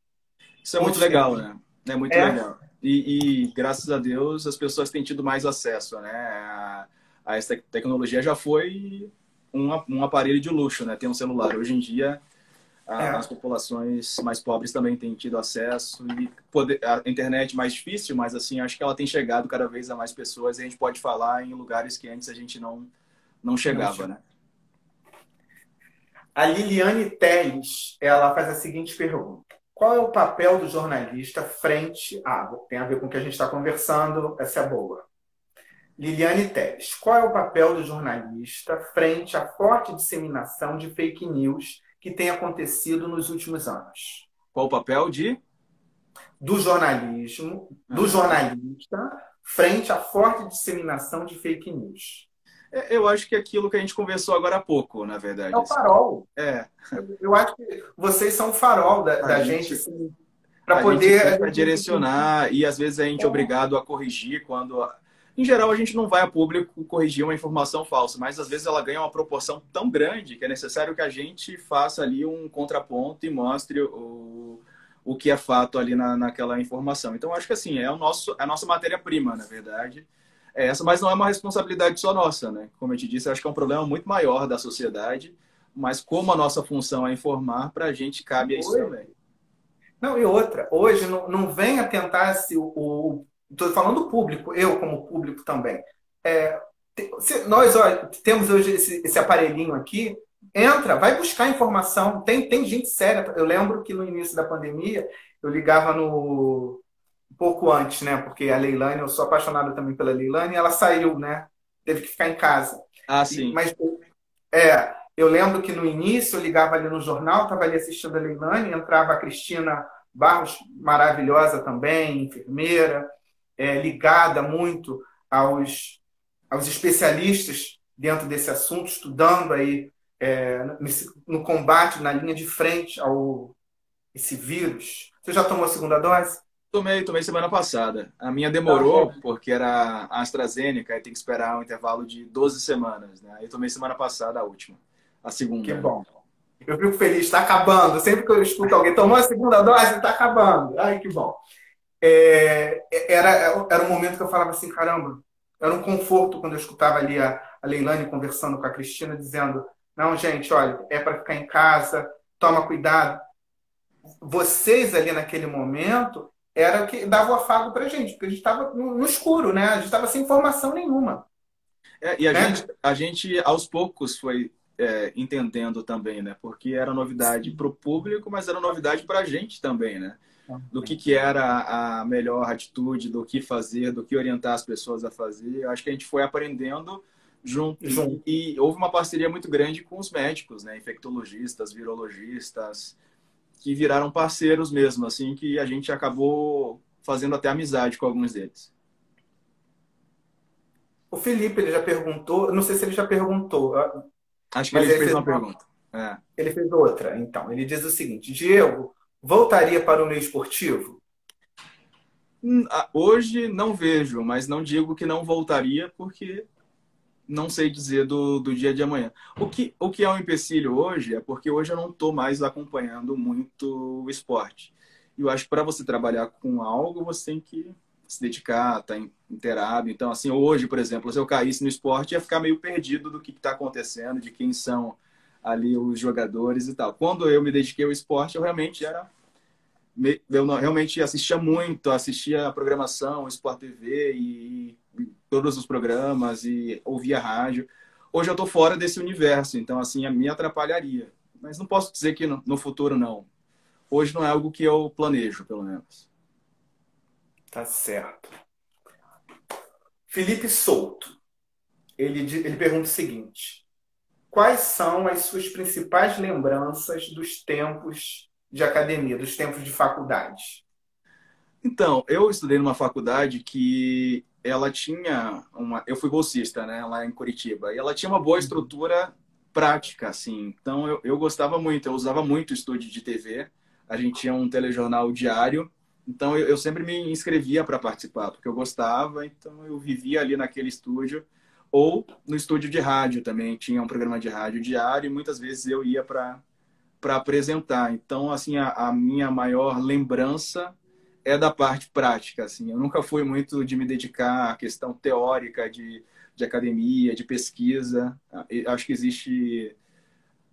Isso é muito Onde estiver. legal, né? É muito É, legal. E graças a Deus as pessoas têm tido mais acesso, né? A essa tecnologia já foi um aparelho de luxo, né? Ter um celular. Hoje em dia as é. populações mais pobres também têm tido acesso e a internet mais difícil, mas assim acho que ela tem chegado cada vez a mais pessoas e a gente pode falar em lugares que antes a gente não Não chegava, tinha. né? A Liliane Teles, ela faz a seguinte pergunta: qual é o papel do jornalista frente a. Tem a ver com o que a gente está conversando, essa é boa. Liliane Teles, qual é o papel do jornalista frente à forte disseminação de fake news que tem acontecido nos últimos anos? Qual o papel de Do jornalista frente à forte disseminação de fake news. Eu acho que é aquilo que a gente conversou agora há pouco, na É verdade. o Assim. farol. É, Eu acho que vocês são o farol a da gente, gente, assim, para a gente poder. tenta direcionar e às vezes a gente é obrigado a corrigir quando Em geral, a gente não vai a público corrigir uma informação falsa, mas às vezes ela ganha uma proporção tão grande que é necessário que a gente faça ali um contraponto e mostre o que é fato ali naquela informação. Então, acho que assim, a nossa matéria-prima, na verdade, é essa, mas não é uma responsabilidade só nossa, né? Como eu te disse, eu acho que é um problema muito maior da sociedade, mas como a nossa função é informar, para a gente cabe a isso também. Não, e outra, hoje não venha tentar se estou falando público, eu como público também. Nós olha, temos hoje esse aparelhinho aqui, entra, vai buscar informação. Tem gente séria. Eu lembro que no início da pandemia eu ligava no um pouco antes, né? Porque a Leilane, eu sou apaixonado também pela Leilane, ela saiu, né? Teve que ficar em casa. Ah, sim. Mas eu lembro que no início eu ligava ali no jornal, estava ali assistindo a Leilane, entrava a Cristina Barros, maravilhosa também, enfermeira, ligada muito aos especialistas dentro desse assunto, estudando aí no combate, na linha de frente ao esse vírus. Você já tomou a segunda dose? Tomei semana passada. A minha Não, demorou, porque era a AstraZeneca, e tem que esperar um intervalo de 12 semanas, né? Aí eu tomei semana passada a última, a que segunda, né? bom. Eu fico feliz, está acabando. Sempre que eu escuto alguém tomou a segunda dose, está acabando. Ai, que bom. Era um momento que eu falava assim, caramba, era um conforto quando eu escutava ali a Leilane conversando com a Cristina, dizendo, não, gente, olha, é para ficar em casa, toma cuidado. Vocês ali naquele momento era o que dava o afago para a gente, porque a gente estava no escuro, né? A gente estava sem informação nenhuma. E Né? a gente, aos poucos, foi entendendo também, né? Porque era novidade para o público, mas era novidade para a gente também, né? Do que era a melhor atitude, do que fazer, do que orientar as pessoas a fazer. Eu acho que a gente foi aprendendo junto e houve uma parceria muito grande com os médicos, né? Infectologistas, virologistas, que viraram parceiros mesmo, assim, que a gente acabou fazendo até amizade com alguns deles. O Felipe, ele já perguntou, não sei se ele já perguntou, Acho que mas ele ele fez fez uma pergunta. ele fez outra. Então, ele diz o seguinte: Diego, voltaria para o meio esportivo? Hoje não vejo, mas não digo que não voltaria, porque não sei dizer do dia de amanhã. O que é um empecilho hoje é porque hoje eu não estou mais acompanhando muito o esporte. E eu acho que para você trabalhar com algo, você tem que se dedicar, estar inteirado. Então, assim, hoje, por exemplo, se eu caísse no esporte, ia ficar meio perdido do que está acontecendo, de quem são ali os jogadores e tal. Quando eu me dediquei ao esporte, eu realmente realmente assistia muito, assistia a programação, Sport TV e todos os programas e ouvia rádio. Hoje eu estou fora desse universo, então assim, me atrapalharia. Mas não posso dizer que no futuro não. Hoje não é algo que eu planejo, pelo menos. Tá certo. Felipe Souto, ele pergunta o seguinte: quais são as suas principais lembranças dos tempos de academia, dos tempos de faculdade? Então, eu estudei numa faculdade que ela tinha uma. Eu fui bolsista, né, lá em Curitiba, e ela tinha uma boa estrutura prática, assim. Então, eu gostava muito, eu usava muito o estúdio de TV. A gente tinha um telejornal diário, então eu sempre me inscrevia para participar, porque eu gostava, então eu vivia ali naquele estúdio. Ou no estúdio de rádio também, tinha um programa de rádio diário, e muitas vezes eu ia para apresentar. Então, assim, a minha maior lembrança é da parte prática, assim. Eu nunca fui muito de me dedicar à questão teórica de academia, de pesquisa. Eu acho que existe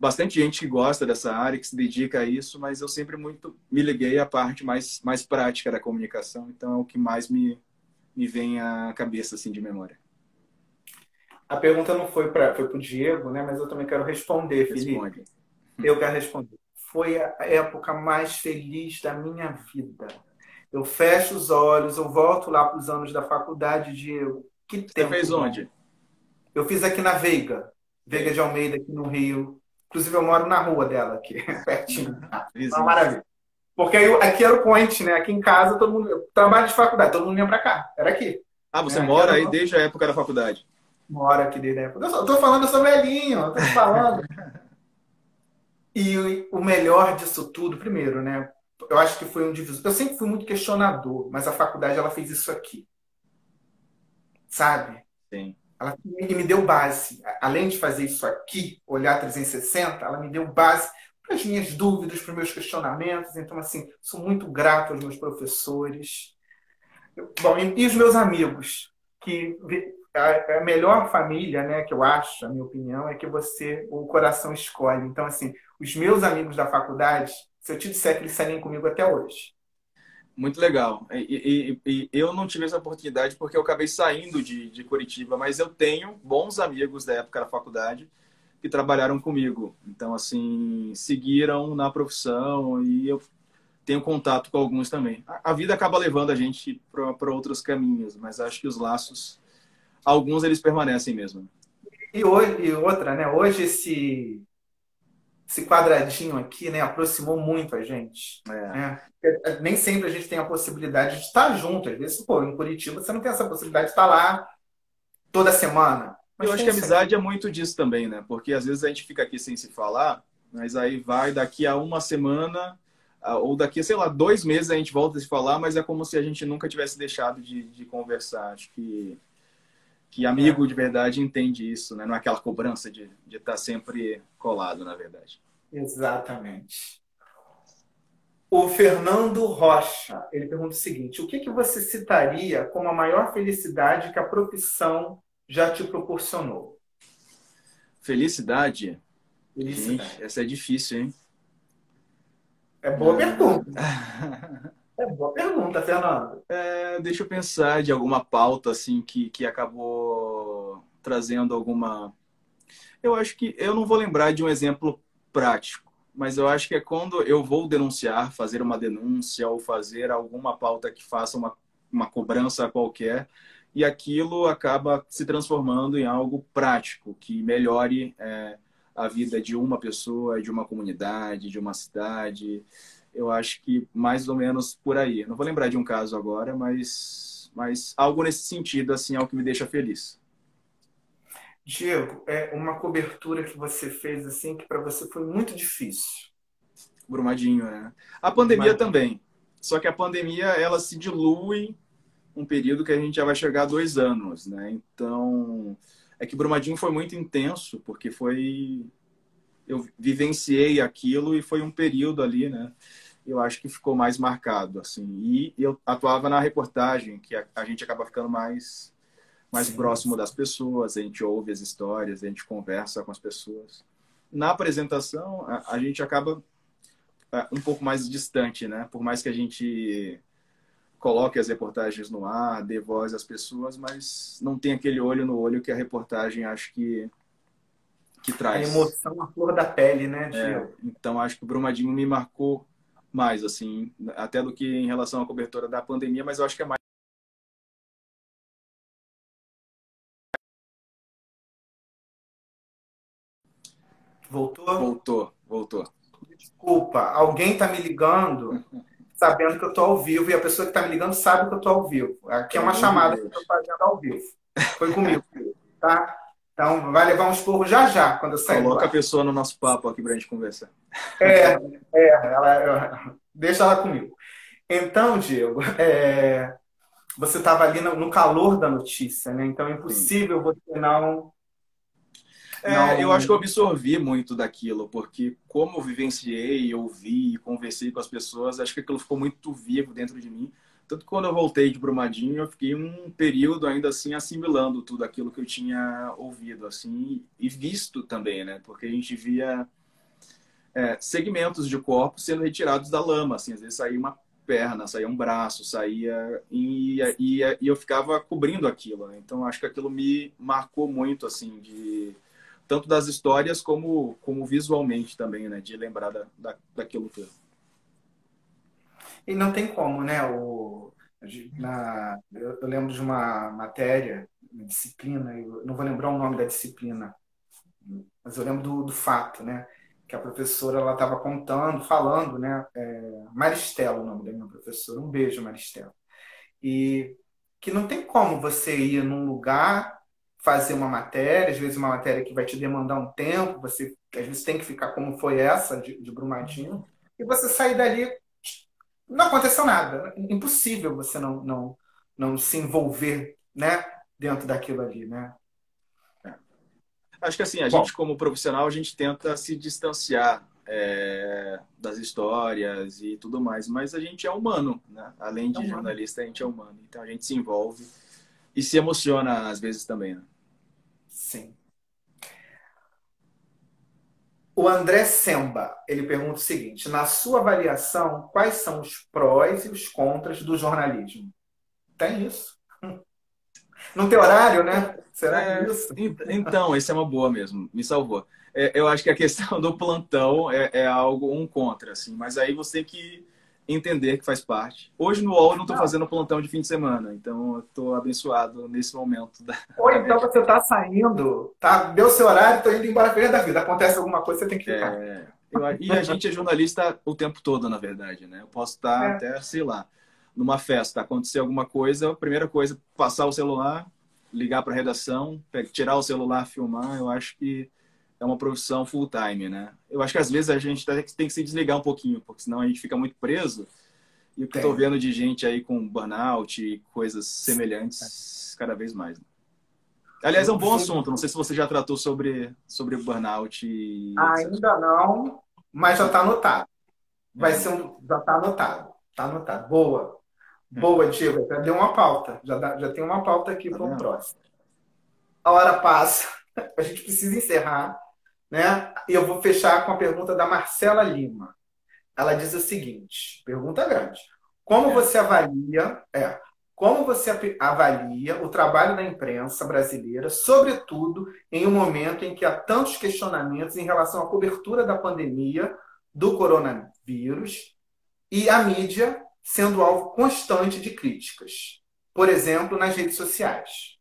bastante gente que gosta dessa área, que se dedica a isso, mas eu sempre muito me liguei à parte mais prática da comunicação. Então, é o que mais me vem à cabeça, assim, de memória. A pergunta não foi o Diego, né? Mas eu também quero responder, Responde. Felipe. Eu quero responder. Foi a época mais feliz da minha vida. Eu fecho os olhos, eu volto lá para os anos da faculdade, Diego. Que Você fez tempo bom. onde? Eu fiz aqui na Veiga, Veiga de Almeida, aqui no Rio. Inclusive, eu moro na rua dela, aqui, pertinho. Uma Vizinho. maravilha. Porque aí, aqui era o point, né? Aqui em casa, todo mundo. Eu trabalho de faculdade, todo mundo vinha para cá. Era aqui. Ah, você Né? Aqui mora era aí desde a época da faculdade? moro aqui desde a época. Eu tô falando, eu sou velhinho, eu tô te falando. E o melhor disso tudo, primeiro, né? Eu acho que foi um divisor. Eu sempre fui muito questionador, mas a faculdade ela fez isso aqui. sabe? sim. Ela me deu base. Além de fazer isso aqui, olhar 360, ela me deu base para as minhas dúvidas, para os meus questionamentos. Então, assim, sou muito grato aos meus professores. Bom, e os meus amigos, que a melhor família, né, que eu acho, a minha opinião, é que você, o coração escolhe. Então, assim, os meus amigos da faculdade, se eu te disser que eles seguem comigo até hoje. Muito legal. E eu não tive essa oportunidade porque eu acabei saindo de Curitiba, mas eu tenho bons amigos da época da faculdade que trabalharam comigo. Então, assim, seguiram na profissão e eu tenho contato com alguns também. A vida acaba levando a gente para outros caminhos, mas acho que os laços, alguns eles permanecem mesmo. E, hoje, e outra, né? Hoje esse quadradinho aqui, né, aproximou muito a gente, É. né? Nem sempre a gente tem a possibilidade de estar junto. Às vezes, pô, em Curitiba você não tem essa possibilidade de estar lá toda semana. Eu Mas acho tem que a isso aqui. amizade é muito disso também, né? Porque às vezes a gente fica aqui sem se falar, mas aí vai daqui a uma semana ou daqui a, sei lá, 2 meses a gente volta a se falar, mas é como se a gente nunca tivesse deixado de conversar. Acho que É, amigo de verdade entende isso, né? Não é aquela cobrança de estar sempre colado, na verdade. exatamente. O Fernando Rocha, ele pergunta o seguinte: o que que você citaria como a maior felicidade que a profissão já te proporcionou? Felicidade? Gente, Felicidade. essa é difícil, hein? É boa pergunta. É boa pergunta, Fernando. Deixa eu pensar de alguma pauta assim que acabou trazendo alguma. Eu acho que eu não vou lembrar de um exemplo prático, mas eu acho que é quando eu vou denunciar, fazer uma denúncia ou fazer alguma pauta que faça uma cobrança qualquer, e aquilo acaba se transformando em algo prático, que melhore a vida de uma pessoa, de uma comunidade, de uma cidade. Eu acho que mais ou menos por aí. Não vou lembrar de um caso agora, mas algo nesse sentido assim é o que me deixa feliz. Diego, é uma cobertura que você fez assim que para você foi muito difícil. Brumadinho, né? A pandemia Brumadinho. também. Só que a pandemia, ela se dilui um período que a gente já vai chegar a 2 anos, né? Então, é que Brumadinho foi muito intenso, porque foi... Eu vivenciei aquilo e foi um período ali, né? Eu acho que ficou mais marcado, assim. E eu atuava na reportagem, que a gente acaba ficando mais Sim. próximo das pessoas, a gente ouve as histórias, a gente conversa com as pessoas. Na apresentação, a gente acaba um pouco mais distante, né? Por mais que a gente coloque as reportagens no ar, dê voz às pessoas, mas não tem aquele olho no olho que a reportagem acho que A traz. emoção à flor da pele, né, Diego? Então acho que o Brumadinho me marcou mais, assim, até do que em relação à cobertura da pandemia, mas eu acho que é mais. Voltou? Voltou, voltou. Desculpa, alguém tá me ligando sabendo que eu tô ao vivo e a pessoa que tá me ligando sabe que eu tô ao vivo. Aqui é Pelo uma amor de chamada que eu tô Deus. fazendo ao vivo. Foi comigo, tá? Então vai levar um esporro já já quando eu sair do Coloca a ar. pessoa no nosso papo aqui pra gente conversar. É, deixa ela comigo. Então, Diego, você estava ali no calor da notícia, né? Então é Sim. impossível você Eu acho que eu não. absorvi muito daquilo, porque como eu vivenciei, ouvi, conversei com as pessoas, acho que aquilo ficou muito vivo dentro de mim. Tanto que quando eu voltei de Brumadinho, eu fiquei um período ainda assim assimilando tudo aquilo que eu tinha ouvido, assim, e visto também, né? Porque a gente via segmentos de corpos sendo retirados da lama, assim, às vezes saía uma perna, saía um braço, saía e eu ficava cobrindo aquilo, né? Então acho que aquilo me marcou muito, assim, de tanto das histórias como visualmente também, né? De lembrar daquilo tudo. E não tem como, né? Eu lembro de uma matéria, uma disciplina, eu não vou lembrar o nome da disciplina, mas eu lembro do fato, né? Que a professora ela estava contando, falando, né? Maristela, o nome da minha professora. Um beijo, Maristela. E que não tem como você ir num lugar, fazer uma matéria, às vezes uma matéria que vai te demandar um tempo, você às vezes tem que ficar como foi essa de Brumadinho, e você sair dali, não aconteceu nada. Impossível você não se envolver, né? dentro daquilo ali, né? Acho que assim, a Bom, gente como profissional, a gente tenta se distanciar das histórias e tudo mais, mas a gente é humano, né? Além é de humano. jornalista, a gente é humano. Então a gente se envolve e se emociona às vezes também, né? Sim. O André Semba, ele pergunta o seguinte: na sua avaliação, quais são os prós e os contras do jornalismo? Tem isso? Não tem horário, né? Será que é isso? Então, essa é uma boa mesmo, me salvou. Eu acho que a questão do plantão é algo um contra, assim, mas aí você tem que entender que faz parte. Hoje no UOL eu não estou Não. fazendo plantão de fim de semana, então eu estou abençoado nesse momento Ou da minha então você está saindo, tá? Deu seu horário, estou indo embora feliz da vida. Acontece alguma coisa, você tem que ficar. E a gente é jornalista o tempo todo, na verdade, né? Eu posso estar É, até, sei lá, numa festa, acontecer alguma coisa, a primeira coisa, passar o celular, ligar para a redação, tirar o celular, filmar, eu acho que é uma profissão full time, né? Eu acho que às vezes a gente tem que se desligar um pouquinho, porque senão a gente fica muito preso. E o que eu estou tem. vendo de gente aí com burnout e coisas semelhantes cada vez mais, né? Aliás, é Eu um bom costumo. assunto. Não sei se você já tratou sobre burnout e etc. Ainda não, mas já está anotado. Vai É, ser já está anotado. Está anotado. Boa. Boa, Diego. Já deu uma pauta. Já tem uma pauta aqui tá para um vendo? próximo. A hora passa. A gente precisa encerrar, né? E eu vou fechar com a pergunta da Marcela Lima. Ela diz o seguinte, pergunta grande. Como É. você avalia o trabalho da imprensa brasileira, sobretudo em um momento em que há tantos questionamentos em relação à cobertura da pandemia do coronavírus e a mídia sendo alvo constante de críticas, por exemplo, nas redes sociais?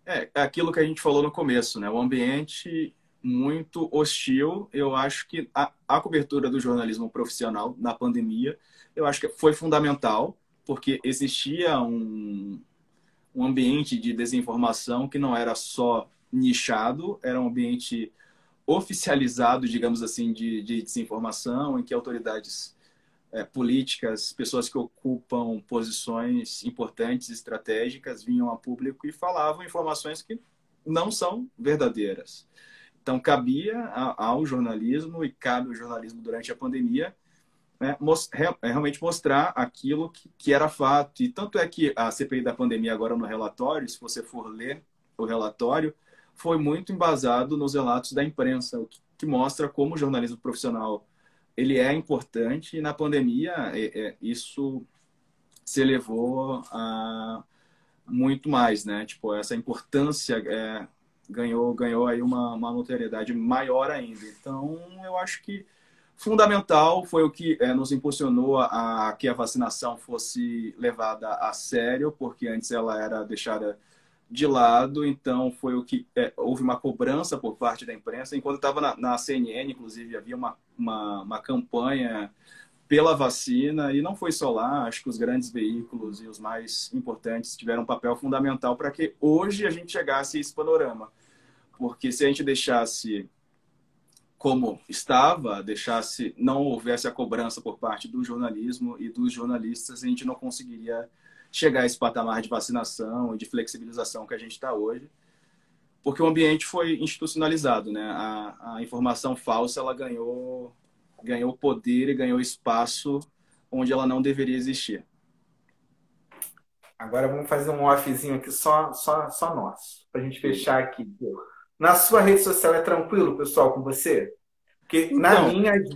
É aquilo que a gente falou no começo, né? O ambiente muito hostil. Eu acho que a cobertura do jornalismo profissional na pandemia, eu acho que foi fundamental, porque existia um ambiente de desinformação que não era só nichado, era um ambiente oficializado, digamos assim, de desinformação, em que autoridades políticas, pessoas que ocupam posições importantes, estratégicas, vinham a público e falavam informações que não são verdadeiras. Então, cabia ao jornalismo e cabe ao jornalismo durante a pandemia, né, realmente mostrar aquilo que era fato. E tanto é que a CPI da pandemia, agora no relatório, se você for ler o relatório, foi muito embasado nos relatos da imprensa, o que mostra como o jornalismo profissional ele é importante, e na pandemia isso se elevou a muito mais, né? Tipo, essa importância ganhou aí uma notoriedade maior ainda. Então, eu acho que fundamental foi o que nos impulsionou a que a vacinação fosse levada a sério, porque antes ela era deixada de lado, então foi o que houve uma cobrança por parte da imprensa. Enquanto estava na CNN, inclusive, havia uma campanha pela vacina, e não foi só lá, acho que os grandes veículos e os mais importantes tiveram um papel fundamental para que hoje a gente chegasse a esse panorama. Porque se a gente deixasse como estava, deixasse, não houvesse a cobrança por parte do jornalismo e dos jornalistas, a gente não conseguiria chegar a esse patamar de vacinação e de flexibilização que a gente está hoje, porque o ambiente foi institucionalizado, né? A informação falsa ela ganhou poder e ganhou espaço onde ela não deveria existir. Agora vamos fazer um offzinho aqui só nosso, para a gente fechar aqui. Na sua rede social é tranquilo, pessoal, com você? Porque Então, na minha, às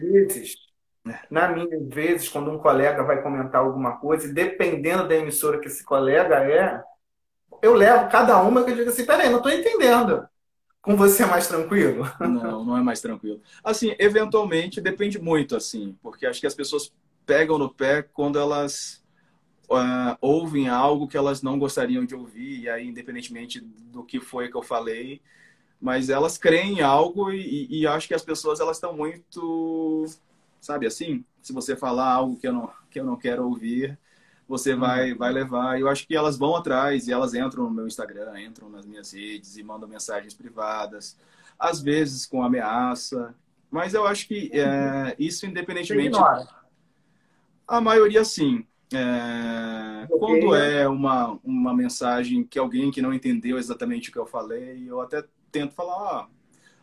vezes, quando um colega vai comentar alguma coisa, e dependendo da emissora que esse colega eu levo cada uma que eu digo assim, peraí, não estou entendendo. Com você é mais tranquilo? não é mais tranquilo. Assim, eventualmente depende muito, assim, porque acho que as pessoas pegam no pé quando elas ouvem algo que elas não gostariam de ouvir, e aí, independentemente do que foi que eu falei, mas elas creem em algo e acho que as pessoas elas estão muito, sabe assim, se você falar algo que eu não quero ouvir, você vai Uhum. levar. Eu acho que elas vão atrás e elas entram no meu Instagram, entram nas minhas redes e mandam mensagens privadas, às vezes com ameaça, mas eu acho que isso Você independentemente, ignora. a maioria sim. Quando Bloqueia. é uma mensagem que alguém que não entendeu exatamente o que eu falei, eu até tento falar,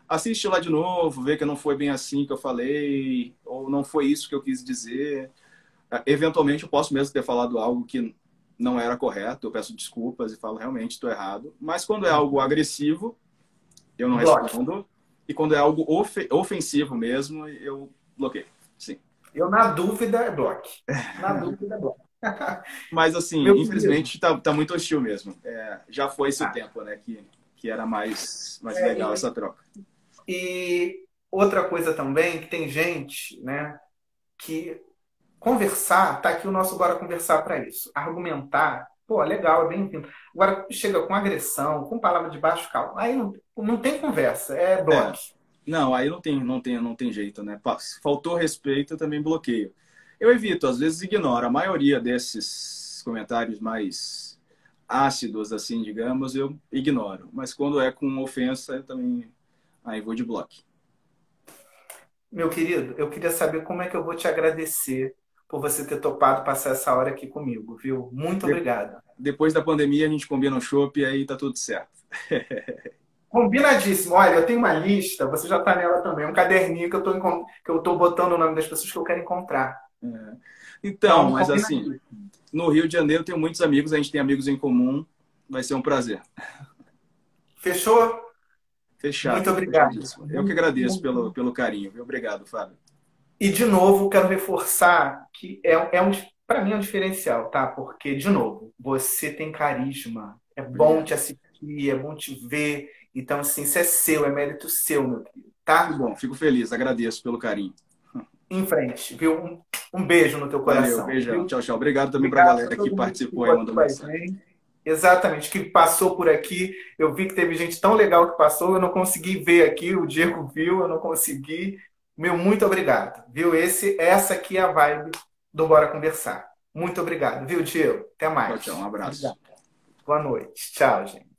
assiste lá de novo, vê que não foi bem assim que eu falei, ou não foi isso que eu quis dizer. Eventualmente eu posso mesmo ter falado algo que não era correto, eu peço desculpas e falo, realmente estou errado. Mas quando é algo agressivo, eu não Bloque. respondo. E quando é algo ofensivo mesmo, eu bloqueio. Sim. Eu, na dúvida, é bloque. Na dúvida, é bloque. Mas, assim, Meu querido. infelizmente, tá muito hostil mesmo. Já foi esse o Ah, tempo, né, que era mais é, legal essa troca. e outra coisa também, que tem gente, né, que conversar, tá aqui o nosso Bora Conversar para isso. Argumentar, pô, legal, é bem-vindo. Agora, chega com agressão, com palavra de baixo calmo, aí não tem conversa, é É, bloco. não, aí não tem jeito, né? Faltou respeito, eu também bloqueio. Eu evito, às vezes ignoro. A maioria desses comentários mais ácidos, assim, digamos, eu ignoro. Mas quando é com ofensa, eu também aí vou de bloco. Meu querido, eu queria saber como é que eu vou te agradecer por você ter topado passar essa hora aqui comigo, viu? Muito De- obrigado. Depois da pandemia, a gente combina um chopp e aí tá tudo certo. Combinadíssimo. Olha, eu tenho uma lista, você já está nela também, um caderninho que eu tô botando o nome das pessoas que eu quero encontrar. É. Então, Então, mas assim, combinadíssimo. no Rio de Janeiro eu tenho muitos amigos, a gente tem amigos em comum, vai ser um prazer. Fechou? Muito Fechado, obrigado. fechadíssimo. Eu que agradeço pelo carinho, viu? Obrigado, Fábio. E, de novo, quero reforçar que para mim é um diferencial, tá? Porque, de novo, você tem carisma. É bom te Obrigado. assistir, é bom te ver. Então, assim, isso é seu, é mérito seu, meu querido, Que tá? bom, fico feliz, agradeço pelo carinho. Em frente, viu? Um beijo no teu Valeu, coração, beijão. viu? Tchau, tchau. Obrigado também para a Obrigado para galera que todo mundo que participou e ficou aqui mandou com a mensagem. gente. Exatamente, que passou por aqui. Eu vi que teve gente tão legal que passou, eu não consegui ver aqui, o Diego viu, eu não consegui. Meu, muito obrigado, viu? Essa aqui é a vibe do Bora Conversar. Muito obrigado, viu, Diego? Até Tchau, tchau. Um mais. abraço. Obrigado. Boa noite. Tchau, gente.